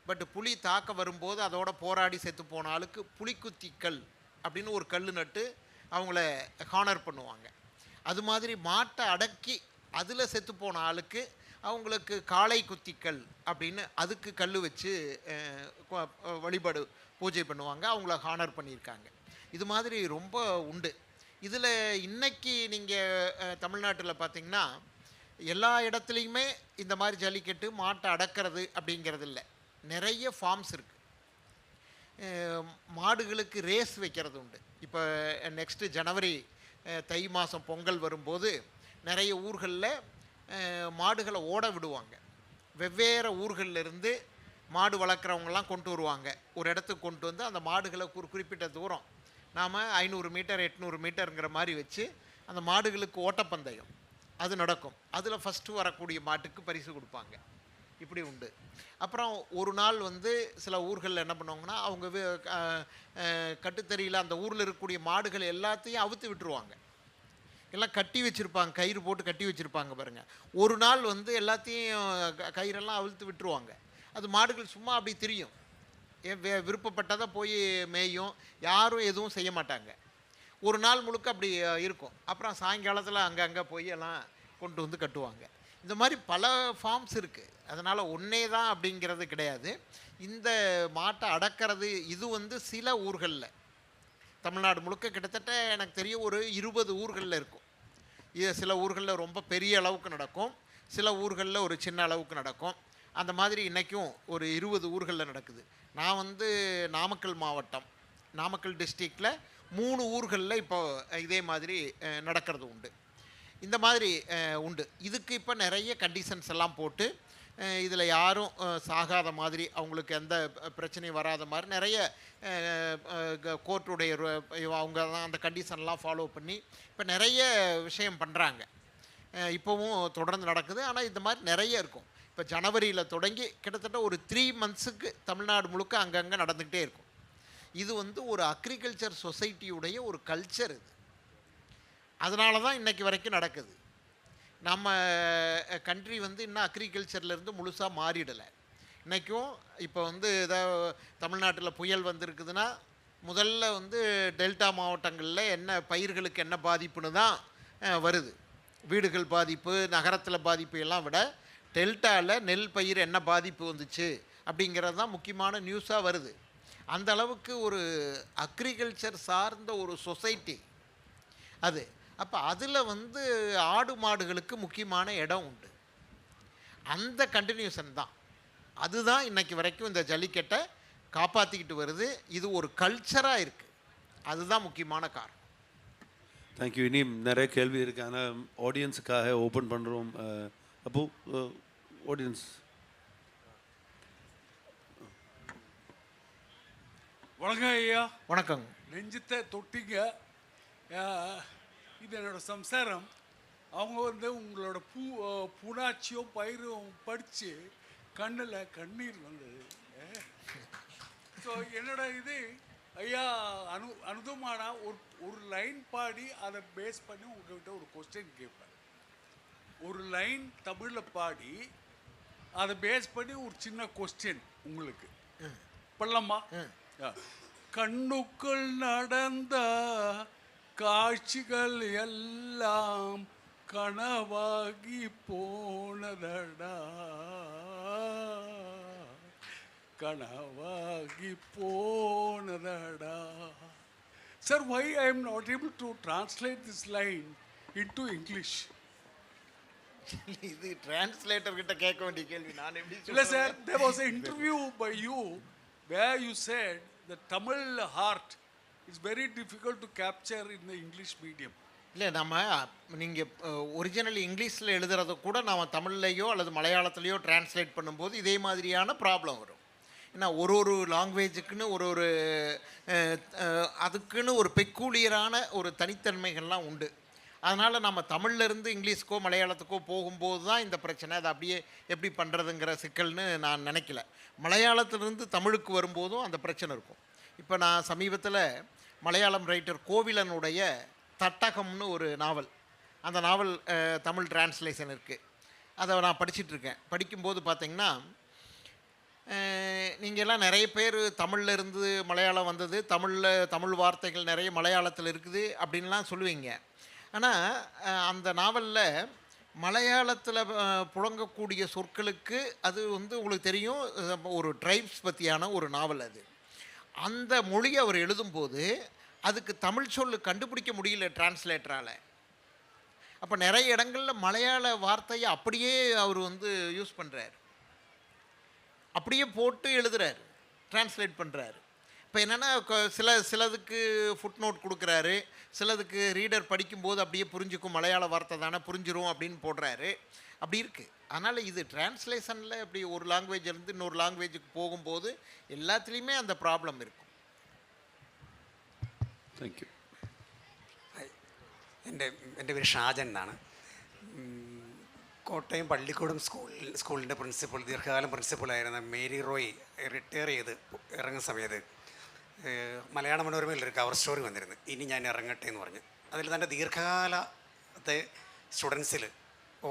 பட் புலி தாக்க வரும்போது அதோட போராடி செத்து போன ஆளுக்கு புலிக்குத்தி கல் அப்படின்னு ஒரு கல் நட்டு அவங்கள ஹானர் பண்ணுவாங்க. அது மாதிரி மாட்டை அடக்கி அதில் செத்து போன ஆளுக்கு அவங்களுக்கு காளை குத்திக்கல் அப்படின்னு அதுக்கு கல் வச்சு வழிபாடு பூஜை பண்ணுவாங்க, அவங்கள ஹானர் பண்ணியிருக்காங்க. இது மாதிரி ரொம்ப உண்டு. இதில் இன்னைக்கு நீங்கள் தமிழ்நாட்டில் பார்த்திங்கன்னா எல்லா இடத்துலையுமே இந்த மாதிரி ஜல்லிக்கட்டு மாட்டை அடக்கிறது அப்படிங்கிறது இல்லை, நிறைய ஃபார்ம்ஸ் இருக்குது. மாடுகளுக்கு ரேஸ் வைக்கிறது உண்டு. இப்போ நெக்ஸ்ட்டு ஜனவரி தை மாதம் பொங்கல் வரும்போது நிறைய ஊர்களில் மாடுகளை ஓட விடுவாங்க. வெவ்வேறு ஊர்களிலிருந்து மாடு வளர்க்குறவங்கலாம் கொண்டு வருவாங்க, ஒரு இடத்துக்கு கொண்டு வந்து அந்த மாடுகளை குறிப்பிட்ட தூரம் நாம் 500 மீட்டர் 800 மீட்டருங்கிற மாதிரி வச்சு அந்த மாடுகளுக்கு ஓட்டப்பந்தயம் அது நடக்கும். அதில் ஃபஸ்ட்டு வரக்கூடிய மாட்டுக்கு பரிசு கொடுப்பாங்க. இப்படி உண்டு. அப்புறம் ஒரு நாள் வந்து சில ஊர்களில் என்ன பண்ணுவாங்கன்னா அவங்க கட்டுத்தறியில் அந்த ஊரில் இருக்கக்கூடிய மாடுகள் எல்லாத்தையும் அவுத்து விட்டுருவாங்க, எல்லாம் கட்டி வச்சுருப்பாங்க, கயிறு போட்டு கட்டி வச்சுருப்பாங்க பாருங்கள். ஒரு நாள் வந்து எல்லாத்தையும் கயிறெல்லாம் அவிழ்த்து விட்டுருவாங்க. அது மாடுகள் சும்மா அப்படி திரியும், விருப்பப்பட்டதை போய் மேயும், யாரும் எதுவும் செய்ய மாட்டாங்க. ஒரு நாள் முழுக்க அப்படி இருக்கும். அப்புறம் சாயங்காலத்தில் அங்கங்கே போய் எல்லாம் கொண்டு வந்து கட்டுவாங்க. இந்த மாதிரி பல ஃபார்ம்ஸ் இருக்குது. அதனால் ஒன்றே தான் அப்படிங்கிறது கிடையாது. இந்த மாட்டை அடக்கிறது இது வந்து சில ஊர்களில், தமிழ்நாடு முழுக்க கிட்டத்தட்ட எனக்கு தெரிய ஒரு 20 ஊர்களில் இருக்கும். இது சில ஊர்களில் ரொம்ப பெரிய அளவுக்கு நடக்கும், சில ஊர்களில் ஒரு சின்ன அளவுக்கு நடக்கும். அந்த மாதிரி இன்றைக்கும் ஒரு 20 ஊர்களில் நடக்குது. நான் வந்து நாமக்கல் மாவட்டம், நாமக்கல் டிஸ்ட்ரிக்டில் 3 ஊர்களில் இப்போ இதே மாதிரி நடக்கிறது உண்டு. இந்த மாதிரி உண்டு. இதுக்கு இப்போ நிறைய கண்டிஷன்ஸ் எல்லாம் போட்டு இதில் யாரும் சாகாத மாதிரி, அவங்களுக்கு எந்த பிரச்சனையும் வராத மாதிரி நிறைய கோர்ட்டுடைய அவங்க தான் அந்த கண்டிஷன்லாம் ஃபாலோ பண்ணி இப்போ நிறைய விஷயம் பண்ணுறாங்க. இப்போவும் தொடர்ந்து நடக்குது. ஆனால் இந்த மாதிரி நிறைய இருக்கும். இப்போ ஜனவரியில் தொடங்கி கிட்டத்தட்ட ஒரு 3 மந்த்ஸுக்கு தமிழ்நாடு முழுக்க அங்கங்கே நடந்துக்கிட்டே இருக்கும். இது வந்து ஒரு அக்ரிகல்ச்சர் சொசைட்டியுடைய ஒரு கல்ச்சர். இது அதனால தான் இன்றைக்கி வரைக்கும் நடக்குது. நம்ம கண்ட்ரி வந்து இன்னும் அக்ரிகல்ச்சர்லேருந்து முழுசாக மாறிடலை. இன்றைக்கும் இப்போ வந்து ஏதாவது தமிழ்நாட்டில் புயல் வந்திருக்குதுன்னா முதல்ல வந்து டெல்டா மாவட்டங்களில் என்ன பயிர்களுக்கு என்ன பாதிப்புன்னு தான் வருது. வீடுகள் பாதிப்பு, நகரத்தில் பாதிப்பு எல்லாம் விட டெல்டாவில் நெல் பயிர் என்ன பாதிப்பு வந்துச்சு அப்படிங்கிறது தான் முக்கியமான நியூஸாக வருது. அந்த அளவுக்கு ஒரு அக்ரிகல்ச்சர் சார்ந்த ஒரு சொசைட்டி அது. அப்போ அதில் வந்து ஆடு மாடுகளுக்கு முக்கியமான இடம் உண்டு. அந்த கண்டினியூஷன் தான், அதுதான் இன்றைக்கி வரைக்கும் இந்த ஜல்லிக்கட்டை காப்பாற்றிக்கிட்டு வருது. இது ஒரு கல்ச்சராக இருக்குது, அதுதான் முக்கியமான காரணம். தேங்க்யூ. இனியும் நிறைய கேள்வி இருக்குது, ஆனால் ஆடியன்ஸுக்காக ஓப்பன் பண்ணுறோம். அப்போது ஆடியன்ஸ். வணக்கம் ஐயா. வணக்கங்க. நெஞ்சத்தை தொட்டிங்க. இது என்னோட சம்சாரம். அவங்க வந்து உங்களோட புணாச்சியும் பயிரும் படித்து கண்ணில் கண்ணீர் வந்தது. ஸோ என்னோட இது ஐயா அனுதமானா ஒரு லைன் பாடி அதை பேஸ் பண்ணி உங்கள்கிட்ட ஒரு கொஸ்டின் கேட்பேன். ஒரு லைன் தமிழில் பாடி அதை பேஸ் பண்ணி ஒரு சின்ன கொஸ்டின் உங்களுக்கு பண்ணலாமா? கண்ணுக்குள் நடந்த காட்சிகள் எல்லாம் கனவாகி போனதடா, கனவாகி போனதடா. Sir, why I am not able to translate this line into English? இது டிரான்ஸ்லேட்டர் கிட்ட கேட்க வேண்டிய கேள்வி. நான் எப்படி இல்லை sir, there was an interview by you where you said the Tamil heart is very difficult to capture in the English medium. இல்லை நம்ம நீங்கள் ஒரிஜினல் இங்கிலீஷில் எழுதுறத கூட நாம் தமிழ்லையோ அல்லது மலையாளத்துலேயோ டிரான்ஸ்லேட் பண்ணும்போது இதே மாதிரியான ப்ராப்ளம் வரும். ஏன்னா ஒரு லாங்குவேஜுக்குன்னு ஒரு அதுக்குன்னு ஒரு பெக்கூலியரான ஒரு தனித்தன்மைகள்லாம் உண்டு. அதனால் நம்ம தமிழ்லேருந்து இங்கிலீஷ்க்கோ மலையாளத்துக்கோ போகும்போது தான் இந்த பிரச்சனை. அதை அப்படியே எப்படி பண்ணுறதுங்கிற சிக்கல்னு நான் நினைக்கல. மலையாளத்திலிருந்து தமிழுக்கு வரும்போதும் அந்த பிரச்சனை இருக்கும். இப்போ நான் சமீபத்தில் மலையாளம் ரைட்டர் கோவிலனுடைய தட்டகம்னு ஒரு நாவல், அந்த நாவல் தமிழ் டிரான்ஸ்லேஷன் இருக்குது. அதை நான் படிச்சிட்ருக்கேன். படிக்கும்போது பார்த்திங்கன்னா, நீங்கள் எல்லாம் நிறைய பேர் தமிழில் இருந்து மலையாளம் வந்தது, தமிழ் வார்த்தைகள் நிறைய மலையாளத்தில் இருக்குது அப்படின்லாம் சொல்லுவீங்க. ஆனால் அந்த நாவலில் மலையாளத்தில் புழங்கக்கூடிய சொற்களுக்கு அது உங்களுக்கு தெரியும், ஒரு ட்ரைப்ஸ் பற்றியான ஒரு நாவல் அது. அந்த மொழியை அவர் எழுதும்போது அதுக்கு தமிழ் சொல்லு கண்டுபிடிக்க முடியல டிரான்ஸ்லேட்டரால். அப்போ நிறைய இடங்களில் மலையாள வார்த்தையை அப்படியே அவர் யூஸ் பண்ணுறார், அப்படியே போட்டு எழுதுகிறார், டிரான்ஸ்லேட் பண்ணுறாரு. இப்போ என்னென்னா சிலதுக்கு ஃபுட் நோட் கொடுக்குறாரு, சிலதுக்கு ரீடர் படிக்கும்போது அப்படியே புரிஞ்சுக்கும், மலையாள வார்த்தை தானே புரிஞ்சிரும் அப்படின்னு போடுறாரு. அப்படி இருக்குது. அதனால் இது டிரான்ஸ்லேஷனில் இப்படி ஒரு லாங்குவேஜிலேருந்து இன்னொரு லாங்குவேஜுக்கு போகும்போது எல்லாத்துலேயுமே அந்த ப்ராப்ளம் இருக்கும். Thank you. എൻ്റെ പേര് ഷാജൻ എന്നാണ്. കോട്ടയം പള്ളിക്കൂടം സ്കൂളിൻ്റെ പ്രിൻസിപ്പൾ, ദീർഘകാലം പ്രിൻസിപ്പളായിരുന്ന മേരി റോയ് റിട്ടയർ ചെയ്ത് ഇറങ്ങുന്ന സമയത്ത് മലയാള മനോരമയിലൊരു കവർ സ്റ്റോറി വന്നിരുന്നു, ഇനി ഞാൻ ഇറങ്ങട്ടെ എന്ന് പറഞ്ഞ്. അതിൽ തൻ്റെ ദീർഘകാലത്തെ സ്റ്റുഡൻസിൽ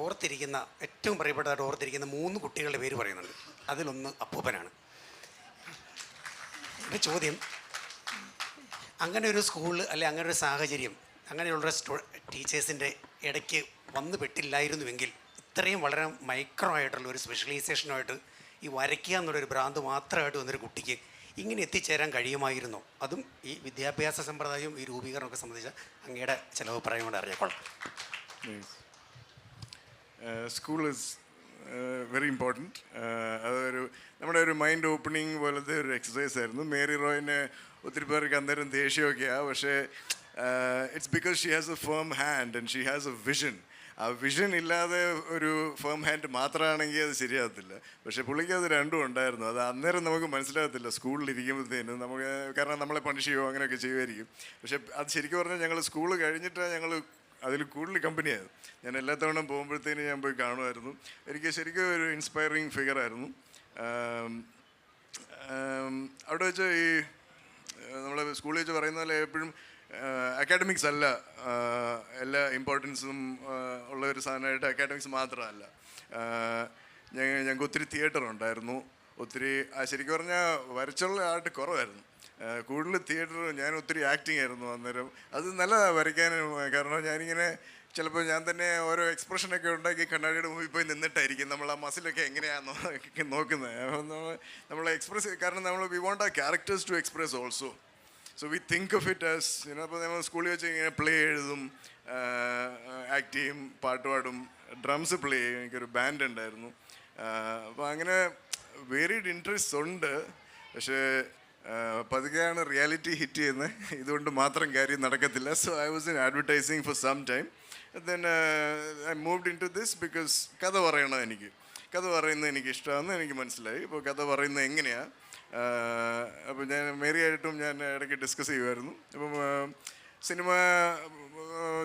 ഓർത്തിരിക്കുന്ന, ഏറ്റവും പ്രിയപ്പെട്ടതായിട്ട് ഓർത്തിരിക്കുന്ന 3 കുട്ടികളുടെ പേര് പറയുന്നുണ്ട്. അതിലൊന്ന് അപ്പൂപ്പനാണ്. എൻ്റെ ചോദ്യം, അങ്ങനെ ഒരു സ്കൂള് അല്ലെ അങ്ങനെ ഒരു സാഹചര്യം അങ്ങനെയുള്ള ടീച്ചേഴ്സിൻ്റെ ഇടയ്ക്ക് വന്നു പെട്ടില്ലായിരുന്നുവെങ്കിൽ ഇത്രയും വളരെ മൈക്രോ ആയിട്ടുള്ള ഒരു സ്പെഷ്യലൈസേഷനുമായിട്ട് ഈ വരയ്ക്കുക എന്നുള്ളൊരു ഭ്രാന്ത് മാത്രമായിട്ട് വന്നൊരു കുട്ടിക്ക് ഇങ്ങനെ എത്തിച്ചേരാൻ കഴിയുമായിരുന്നോ? അതും ഈ വിദ്യാഭ്യാസ സമ്പ്രദായവും ഈ രൂപീകരണമൊക്കെ സംബന്ധിച്ച അങ്ങയുടെ ചില അഭിപ്രായം കൊണ്ട് അറിഞ്ഞേക്കോളാം. School is very important. അതൊരു നമ്മുടെ ഒരു മൈൻഡ് ഓപ്പണിങ് പോലത്തെ ഒരു എക്സസൈസ് ആയിരുന്നു. മേരി റോയിനെ ഒത്തിരി പേർക്ക് അന്നേരം ദേഷ്യമൊക്കെയാണ്, പക്ഷേ it's because she has A firm hand and she has A vision. ആ വിഷൻ ഇല്ലാതെ ഒരു ഫേം ഹാൻഡ് മാത്രമാണെങ്കിൽ അത് ശരിയാകത്തില്ല. പക്ഷേ പുള്ളിക്ക് അത് രണ്ടും ഉണ്ടായിരുന്നു. അത് അന്നേരം നമുക്ക് മനസ്സിലാകത്തില്ല സ്കൂളിലിരിക്കുമ്പോഴത്തേനും നമുക്ക്, കാരണം നമ്മളെ പണിഷ് ചെയ്യുമോ അങ്ങനെയൊക്കെ ചെയ്യുമായിരിക്കും. പക്ഷേ അത് ശരിക്കും പറഞ്ഞാൽ ഞങ്ങൾ സ്കൂൾ കഴിഞ്ഞിട്ടാണ് ഞങ്ങൾ അതിൽ കൂടുതൽ കമ്പനിയായത്. ഞാൻ എല്ലാ തവണ പോകുമ്പോഴത്തേനും ഞാൻ പോയി കാണുമായിരുന്നു. എനിക്ക് ശരിക്കും ഒരു ഇൻസ്പയറിങ് ഫിഗറായിരുന്നു. അവിടെ വെച്ച് ഈ നമ്മളെ സ്കൂളിൽ വെച്ച് പറയുന്ന പോലെ എപ്പോഴും അക്കാഡമിക്സ് അല്ല എല്ലാ ഇമ്പോർട്ടൻസും ഉള്ള ഒരു സാധനമായിട്ട് അക്കാഡമിക്സ് മാത്രമല്ല. ഞങ്ങൾക്ക് ഒത്തിരി തിയേറ്റർ ഉണ്ടായിരുന്നു, ഒത്തിരി ശരിക്കും പറഞ്ഞാൽ വരച്ചുള്ള ആർട്ട് കുറവായിരുന്നു, കൂടുതൽ തിയേറ്റർ. ഞാൻ ഒത്തിരി ആക്ടിങ് ആയിരുന്നു അന്നേരം. അത് നല്ല വരയ്ക്കാനും, കാരണം ഞാനിങ്ങനെ ചിലപ്പോൾ ഞാൻ തന്നെ ഓരോ എക്സ്പ്രഷനൊക്കെ ഉണ്ടാക്കി കണ്ണാടിയുടെ മുമ്പിൽ പോയി നിന്നിട്ടായിരിക്കും നമ്മൾ ആ മസിലൊക്കെ എങ്ങനെയാണെന്നോ നോക്കുന്നത്. നമ്മൾ എക്സ്പ്രസ്, കാരണം നമ്മൾ വി വോണ്ട് ആ characters to express also. So we think of it as ഇപ്പോൾ നമ്മൾ സ്കൂളിൽ വെച്ച് ഇങ്ങനെ പ്ലേ എഴുതും, ആക്ട് ചെയ്യും, പാട്ട് പാടും, ഡ്രംസ് പ്ലേ ചെയ്യും. എനിക്കൊരു ബാൻഡ് ഉണ്ടായിരുന്നു. അപ്പോൾ അങ്ങനെ വേരിഡ് ഇൻട്രസ്റ്റ് ഉണ്ട്. പക്ഷേ പതുക്കെയാണ് റിയാലിറ്റി ഹിറ്റ് ചെയ്യുന്നത്. ഇതുകൊണ്ട് മാത്രം കാര്യം നടക്കത്തില്ല. So I was in advertising for some time. Then I moved into this because കഥ പറയണം. കഥ പറയുന്നത് എനിക്ക് ഇഷ്ടമാണെന്ന് എനിക്ക് മനസ്സിലായി. ഇപ്പോൾ കഥ പറയുന്നത് എങ്ങനെയാണ്, അപ്പോൾ ഞാൻ മേരിയായിട്ടും ഞാൻ ഇടയ്ക്ക് ഡിസ്കസ് ചെയ്യുമായിരുന്നു. അപ്പം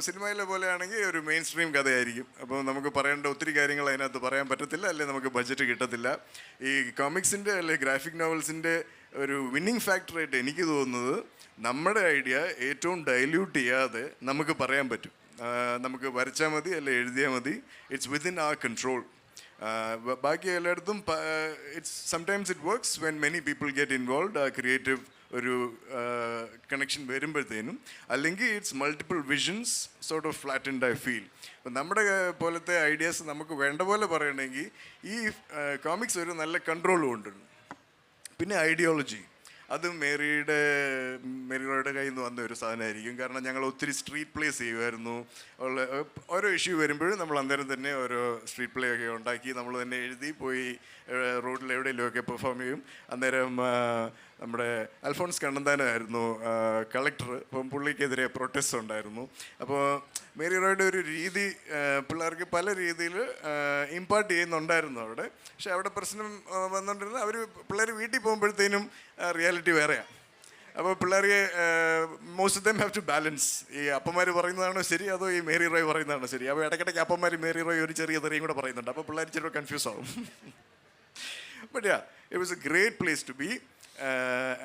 സിനിമയിലെ പോലെയാണെങ്കിൽ ഒരു മെയിൻ സ്ട്രീം കഥയായിരിക്കും. അപ്പോൾ നമുക്ക് പറയേണ്ട ഒത്തിരി കാര്യങ്ങൾ അതിനകത്ത് പറയാൻ പറ്റത്തില്ല, അല്ലെങ്കിൽ നമുക്ക് ബഡ്ജറ്റ് കിട്ടത്തില്ല. ഈ കോമിക്സിൻ്റെ അല്ലെങ്കിൽ ഗ്രാഫിക് നോവൽസിൻ്റെ ഒരു വിന്നിങ് ഫാക്ടറായിട്ട് എനിക്ക് തോന്നുന്നത് നമ്മുടെ ഐഡിയ ഏറ്റവും ഡൈല്യൂട്ട് ചെയ്യാതെ നമുക്ക് പറയാൻ പറ്റും. നമുക്ക് വരച്ചാൽ മതി, അല്ലെ എഴുതിയാൽ മതി. It's within our control. ബാക്കി എല്ലായിടത്തും sometimes it works when many people get involve. ആ ക്രിയേറ്റീവ് ഒരു കണക്ഷൻ വരുമ്പോഴത്തേനും, അല്ലെങ്കിൽ it's multiple visions sort of flattened I feel. അപ്പം നമ്മുടെ പോലത്തെ ഐഡിയാസ് നമുക്ക് വേണ്ട പോലെ പറയണമെങ്കിൽ ഈ കോമിക്സ് ഒരു നല്ല കൺട്രോൾ കൊണ്ടുവരും. പിന്നെ ഐഡിയോളജി, അത് മേരിയുടെ കയ്യിൽ നിന്ന് വന്ന ഒരു സാധനമായിരിക്കും. കാരണം ഞങ്ങൾ ഒത്തിരി സ്ട്രീറ്റ് പ്ലേസ് ചെയ്യുമായിരുന്നു. ഓരോ ഇഷ്യൂ വരുമ്പോഴും നമ്മൾ അന്നേരം തന്നെ ഓരോ സ്ട്രീറ്റ് പ്ലേ ഒക്കെ ഉണ്ടാക്കി നമ്മൾ തന്നെ എഴുതി പോയി റോഡിൽ എവിടെയെങ്കിലുമൊക്കെ പെർഫോം ചെയ്യും. അന്നേരം നമ്മുടെ അൽഫോൺസ് കണ്ണന്താനമായിരുന്നു കളക്ടർ. അപ്പം പുള്ളിക്കെതിരെ പ്രൊട്ടസ്റ്റ് ഉണ്ടായിരുന്നു. അപ്പോൾ മേരി റോയുടെ ഒരു രീതി പിള്ളേർക്ക് പല രീതിയിൽ ഇമ്പാർട്ട് ചെയ്യുന്നുണ്ടായിരുന്നു അവിടെ. പക്ഷെ അവിടെ പ്രശ്നം വന്നുകൊണ്ടിരുന്നത് പിള്ളേർ വീട്ടിൽ പോകുമ്പോഴത്തേനും റിയാലിറ്റി വേറെയാണ്. അപ്പോൾ പിള്ളേർക്ക് most of them have to balance. ഈ അപ്പന്മാർ പറയുന്നതാണോ ശരി, അതോ ഈ മേരി റോയ് പറയുന്നതാണോ ശരി? അപ്പോൾ ഇടയ്ക്കിടയ്ക്ക് അപ്പന്മാർ മേരി റോയ് ഒരു ചെറിയ തെറിയും കൂടെ പറയുന്നുണ്ട്. അപ്പോൾ പിള്ളേർ ചിലപ്പോൾ കൺഫ്യൂസ് ആവും. But yeah, it was a great place to be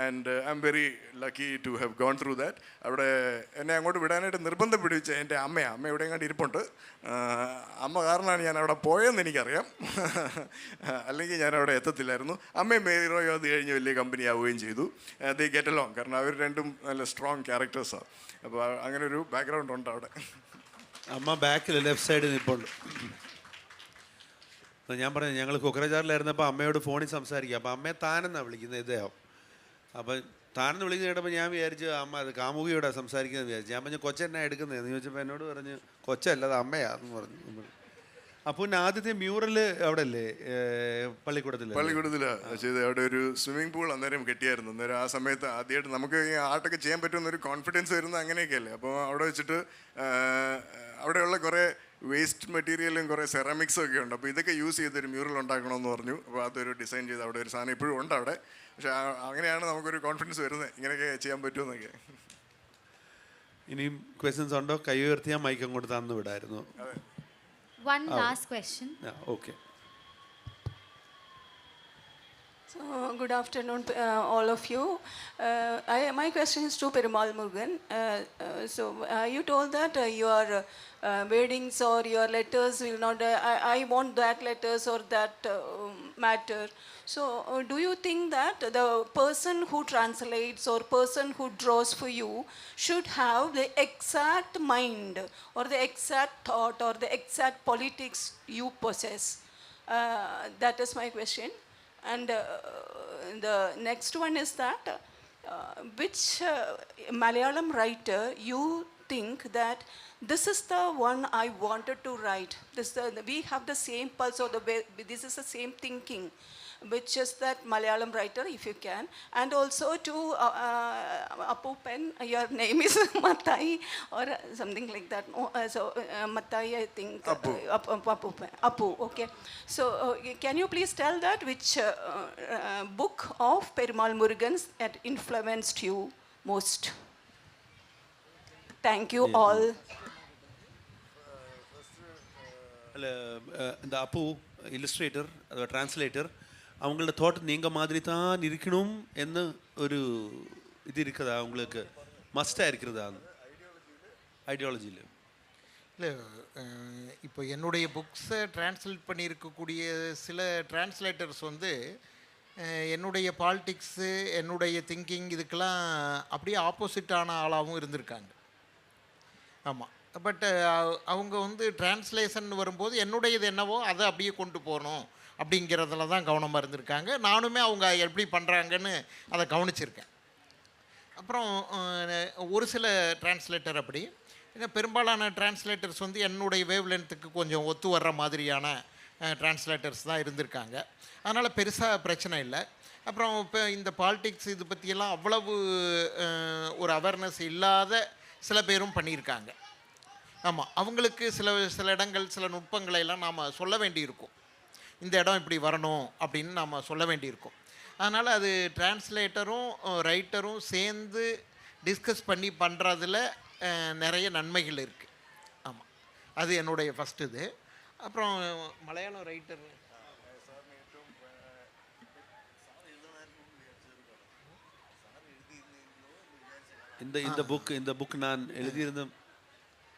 and I'm very lucky to have gone through that. അവിടെ എന്നെ അങ്ങോട്ട് വിടാനായിട്ട് നിർബന്ധം പിടിച്ച എൻ്റെ അമ്മ എവിടെയും കണ്ട് ഇരിപ്പുണ്ട്. അമ്മ കാരണമാണ് ഞാൻ അവിടെ പോയതെന്ന് എനിക്കറിയാം. അല്ലെങ്കിൽ ഞാൻ അവിടെ എത്തത്തില്ലായിരുന്നു. അമ്മയും മേരി റോയും അത് കഴിഞ്ഞ് വലിയ കമ്പനി ആവുകയും ചെയ്തു. They get along. കാരണം അവർ രണ്ടും നല്ല സ്ട്രോങ് ക്യാരക്ടേഴ്സാണ്. അപ്പോൾ അങ്ങനെ ഒരു ബാക്ക്ഗ്രൗണ്ട് ഉണ്ട് അവിടെ. അമ്മ ബാക്കിൽ ലെഫ്റ്റ് സൈഡിൽ നിൽപ്പുണ്ട്. ഞാൻ പറഞ്ഞു, ഞങ്ങൾ കൊക്കരജാറിലായിരുന്നപ്പോൾ അമ്മയോട് ഫോണിൽ സംസാരിക്കുക. അപ്പോൾ അമ്മയെ താനെന്നാണ് വിളിക്കുന്നത് ഇദ്ദേഹം. അപ്പം താനെന്ന് വിളിക്കുന്ന കേട്ടപ്പോൾ ഞാൻ വിചാരിച്ചു അമ്മ അത് കാമുകിയോടെ സംസാരിക്കുന്നത് വിചാരിച്ചു. ഞാൻ പറഞ്ഞു കൊച്ചെന്നാ എടുക്കുന്നതെന്ന് ചോദിച്ചപ്പോൾ എന്നോട് പറഞ്ഞ് കൊച്ചല്ല അത് അമ്മയാന്ന് പറഞ്ഞു. അപ്പോൾ ആദ്യത്തെ മ്യൂറൽ അവിടെ അല്ലേ പള്ളിക്കൂടത്തിലാണ് ചെയ്ത്. അവിടെ ഒരു സ്വിമ്മിംഗ് പൂൾ അന്നേരം കെട്ടിയായിരുന്നു. അന്നേരം ആ സമയത്ത് ആദ്യമായിട്ട് നമുക്ക് ഈ ആർട്ടൊക്കെ ചെയ്യാൻ പറ്റുമെന്നൊരു കോൺഫിഡൻസ് വരുന്നത് അങ്ങനെയൊക്കെയല്ലേ. അപ്പോൾ അവിടെ വെച്ചിട്ട് അവിടെയുള്ള കുറേ വേസ്റ്റ് മെറ്റീരിയലും കുറേ സെറാമിക്സും ഒക്കെ ഉണ്ട്. അപ്പോൾ ഇതൊക്കെ യൂസ് ചെയ്തൊരു മ്യൂറൽ ഉണ്ടാക്കണമെന്ന് പറഞ്ഞു. അപ്പോൾ അതൊരു ഡിസൈൻ ചെയ്ത് അവിടെ ഒരു സാധനം ഇപ്പോഴും ഉണ്ട് അവിടെ. പക്ഷേ അങ്ങനെയാണ് നമുക്കൊരു കോൺഫിഡൻസ് വരുന്നത് ഇങ്ങനെയൊക്കെ ചെയ്യാൻ പറ്റുമെന്നൊക്കെ. ഇനിയും ക്വസ്റ്റ്യൻസ് ഉണ്ടോ? കൈ ഉയർത്തിയാൽ മൈക്ക് അങ്ങോട്ട് തന്നു വിടായിരുന്നു. One last question. Yeah, okay. So, good afternoon, all of you. My question is to Perumal Murugan. You told that your weddings or your letters will not. I want that letters or that matter. So, do you think that the person who translates or person who draws for you should have the exact mind or the exact thought or the exact politics you possess? That is my question. And the next one is that which Malayalam writer you think that this is the one I wanted to write? We have the same pulse or this is the same thinking. Which is that Malayalam writer, if you can. And also to Apu Pen, your name is Mattai or something like that. Mattai, I think. Apu, okay. So can you please tell that which book of Perumal Murugan that influenced you most? Thank you all. இந்த அப்பு illustrator அதோட translator அவங்களோட thought நீங்கள் மாதிரி தான் இருக்கணும் என்ன ஒரு இது இருக்குதா உங்களுக்கு? மஸ்டாக இருக்கிறதா ஐடியாலஜியில்? இல்லை, இப்போ என்னுடைய புக்ஸை டிரான்ஸ்லேட் பண்ணியிருக்கக்கூடிய சில டிரான்ஸ்லேட்டர்ஸ் வந்து என்னுடைய பாலிட்டிக்ஸு என்னுடைய திங்கிங் இதுக்கெல்லாம் அப்படியே ஆப்போசிட்டான ஆளாகவும் இருந்திருக்காங்க. ஆமாம். பட் அவங்க வந்து டிரான்ஸ்லேஷன் வரும்போது என்னுடையது என்னவோ அதை அப்படியே கொண்டு போகணும் அப்படிங்கிறதுல தான் கவனமாக இருந்திருக்காங்க. நானுமே அவங்க எப்படி பண்ணுறாங்கன்னு அதை கவனிச்சிருக்கேன். அப்புறம் ஒரு சில டிரான்ஸ்லேட்டர் அப்படி, ஏன்னா பெரும்பாலான டிரான்ஸ்லேட்டர்ஸ் வந்து என்னுடைய வேவ் லென்த்துக்கு கொஞ்சம் ஒத்து வர்ற மாதிரியான டிரான்ஸ்லேட்டர்ஸ் தான் இருந்திருக்காங்க. அதனால் பெருசாக பிரச்சனை இல்லை. அப்புறம் இப்போ இந்த பாலிட்டிக்ஸ் இது பற்றியெல்லாம் அவ்வளவு ஒரு அவேர்னஸ் இல்லாத சில பேரும் பண்ணியிருக்காங்க. ஆமாம், அவங்களுக்கு சில இடங்கள் சில நுட்பங்களை எல்லாம் நாம் சொல்ல வேண்டியிருக்கும். இந்த இடம் இப்படி வரணும் அப்படின்னு நாம் சொல்ல வேண்டியிருக்கும். அதனால் அது டிரான்ஸ்லேட்டரும் ரைட்டரும் சேர்ந்து டிஸ்கஸ் பண்ணி பண்ணுறதுல நிறைய நன்மைகள் இருக்குது. ஆமாம், அது என்னுடைய ஃபஸ்ட்டு இது. அப்புறம் மலையாளம் ரைட்டர் இந்த புக் நான் எழுதியிருந்தேன்.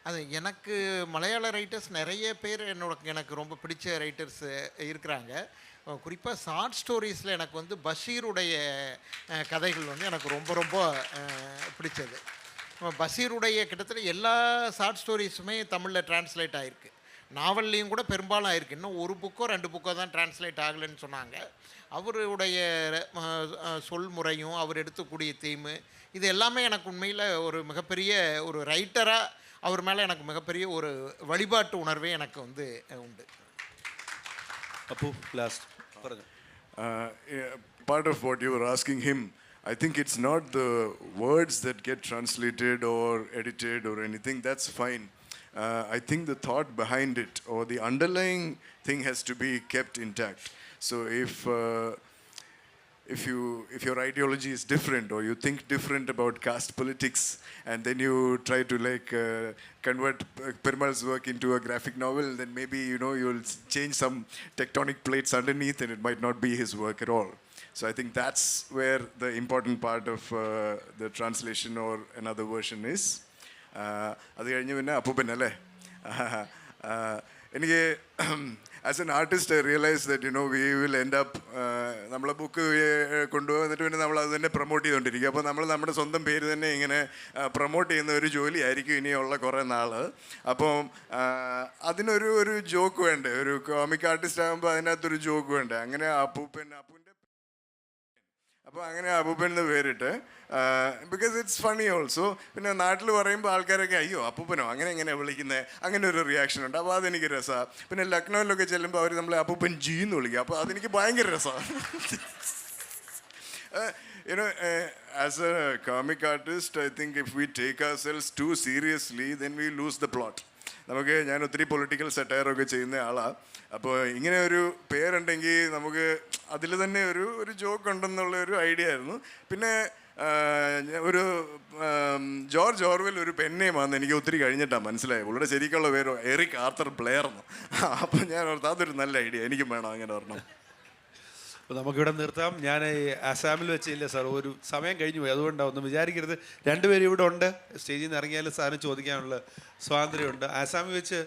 அது எனக்கு மலையாள ரைட்டர்ஸ் நிறைய பேர் எனக்கு ரொம்ப பிடிச்ச ரைட்டர்ஸ் இருக்கிறாங்க. குறிப்பாக ஷார்ட் ஸ்டோரிஸில் எனக்கு வந்து பஷீருடைய கதைகள் வந்து எனக்கு ரொம்ப ரொம்ப பிடிச்சது. பஷீருடைய கிட்டத்தட்ட எல்லா ஷார்ட் ஸ்டோரிஸுமே தமிழில் டிரான்ஸ்லேட் ஆகிருக்கு. நாவல்லையும் கூட பெரும்பாலும் ஆயிருக்கு. இன்னும் ஒரு புக்கோ 2 புக்கோ தான் டிரான்ஸ்லேட் ஆகலைன்னு சொன்னாங்க. அவருடைய சொல்முறையும் அவர் எடுத்துக்கூடிய தீமு இது எல்லாமே எனக்கு உண்மையில் ஒரு மிகப்பெரிய ஒரு ரைட்டராக அவர் மேலே எனக்கு மிகப்பெரிய ஒரு வழிபாட்டு உணர்வே எனக்கு வந்து உண்டு. அப்போ last part of what you were asking him, I think it's not the words that get translated or edited or anything. That's fine. I think the thought behind it or the underlying thing has to be kept intact. So if your ideology is different or you think different about caste politics and then you try to convert Perumal's work into a graphic novel, then maybe you'll change some tectonic plates underneath and it might not be his work at all. So I think that's where the important part of the translation or another version is. അത് കഴിഞ്ഞ് പിന്നെ അപ്പൂപ്പൻ അല്ലേ എനിക്ക് as an artist I realise that we will end up നമ്മളെ book കൊണ്ടുപോകുന്നിട്ട് പിന്നെ നമ്മൾ അത് തന്നെ പ്രൊമോട്ട് ചെയ്തുകൊണ്ടിരിക്കും. അപ്പോൾ നമ്മൾ നമ്മുടെ സ്വന്തം പേര് തന്നെ ഇങ്ങനെ പ്രൊമോട്ട് ചെയ്യുന്ന ഒരു ജോലിയായിരിക്കും ഇനിയുള്ള കുറേ നാൾ. അപ്പം അതിനൊരു ജോക്ക് വേണ്ടേ, ഒരു കോമിക് ആർട്ടിസ്റ്റ് ആകുമ്പോൾ അതിനകത്തൊരു ജോക്ക് വേണ്ടേ. അങ്ങനെ അപ്പൂപ്പൻ്റെ അപ്പോൾ അങ്ങനെ അപ്പൂപ്പൻ എന്ന് പേരിട്ട് ബിക്കോസ് ഇറ്റ്സ് ഫണി ഓൾസോ. പിന്നെ നാട്ടിൽ പറയുമ്പോൾ ആൾക്കാരൊക്കെ അയ്യോ അപ്പൂപ്പനോ അങ്ങനെ വിളിക്കുന്നത്, അങ്ങനെ ഒരു റിയാക്ഷൻ ഉണ്ട്. അപ്പോൾ അതെനിക്ക് രസമാണ്. പിന്നെ ലക്നൗവിലൊക്കെ ചെല്ലുമ്പോൾ അവർ നമ്മളെ അപ്പൂപ്പൻ ജി എന്ന് വിളിക്കുക. അപ്പോൾ അതെനിക്ക് ഭയങ്കര രസമാണ്. As a comic artist, I think if we take ourselves too seriously, then we lose the plot. ഞാൻ ഒത്തിരി പൊളിറ്റിക്കൽ സെറ്റയറൊക്കെ ചെയ്യുന്ന ആളാണ്. അപ്പോൾ ഇങ്ങനെ ഒരു പേരുണ്ടെങ്കിൽ നമുക്ക് അതിൽ തന്നെ ഒരു ജോക്ക് ഉണ്ടെന്നുള്ള ഒരു ഐഡിയ ആയിരുന്നു. പിന്നെ ഒരു ജോർജ് ഓർവെൽ ഒരു പെന്നേമാന്ന് എനിക്ക് ഒത്തിരി കഴിഞ്ഞിട്ടാണ് മനസ്സിലായത്. പുള്ളിയുടെ ശരിക്കുള്ള പേര് എറിക് ആർത്തർ ബ്ലെയർ എന്ന്. അപ്പോൾ ഞാൻ ഓർത്ത് അതൊരു നല്ല ഐഡിയ, എനിക്കും വേണം അങ്ങനെ ഒരെണ്ണം. അപ്പോൾ നമുക്കിവിടെ നിർത്താം. ഞാൻ ആസാമിൽ വെച്ചില്ല സാർ, ഒരു സമയം കഴിഞ്ഞു പോയി. അതുകൊണ്ടാണ് ഒന്നും വിചാരിക്കരുത്. രണ്ടുപേരും ഇവിടെ ഉണ്ട്, സ്റ്റേജിൽ നിന്ന് ഇറങ്ങിയാലും സാറിന് ചോദിക്കാനുള്ള സ്വാതന്ത്ര്യമുണ്ട്. ആസാമിൽ വെച്ച്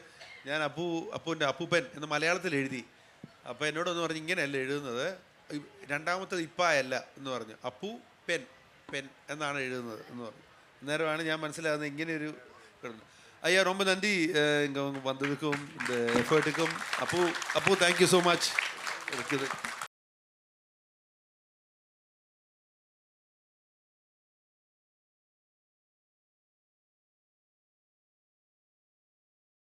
ഞാൻ അപ്പൂൻ്റെ അപ്പൂപ്പൻ എന്ന് മലയാളത്തിൽ എഴുതി. അപ്പോൾ എന്നോടൊന്ന് പറഞ്ഞു ഇങ്ങനെയല്ല എഴുതുന്നത്, രണ്ടാമത്തത് ഇപ്പായല്ല എന്ന് പറഞ്ഞു, അപ്പു പെൻ എന്നാണ് എഴുതുന്നത് എന്ന് പറഞ്ഞു. അന്നേരമാണ് ഞാൻ മനസ്സിലാകുന്നത് ഇങ്ങനെയൊരു ஐயா ரொம்ப நன்றி இங்கே வந்ததுக்கும் இந்த எஃபர்ட்டுக்கும். அப்பு தேங்க்யூ ஸோ மச் இருக்குது.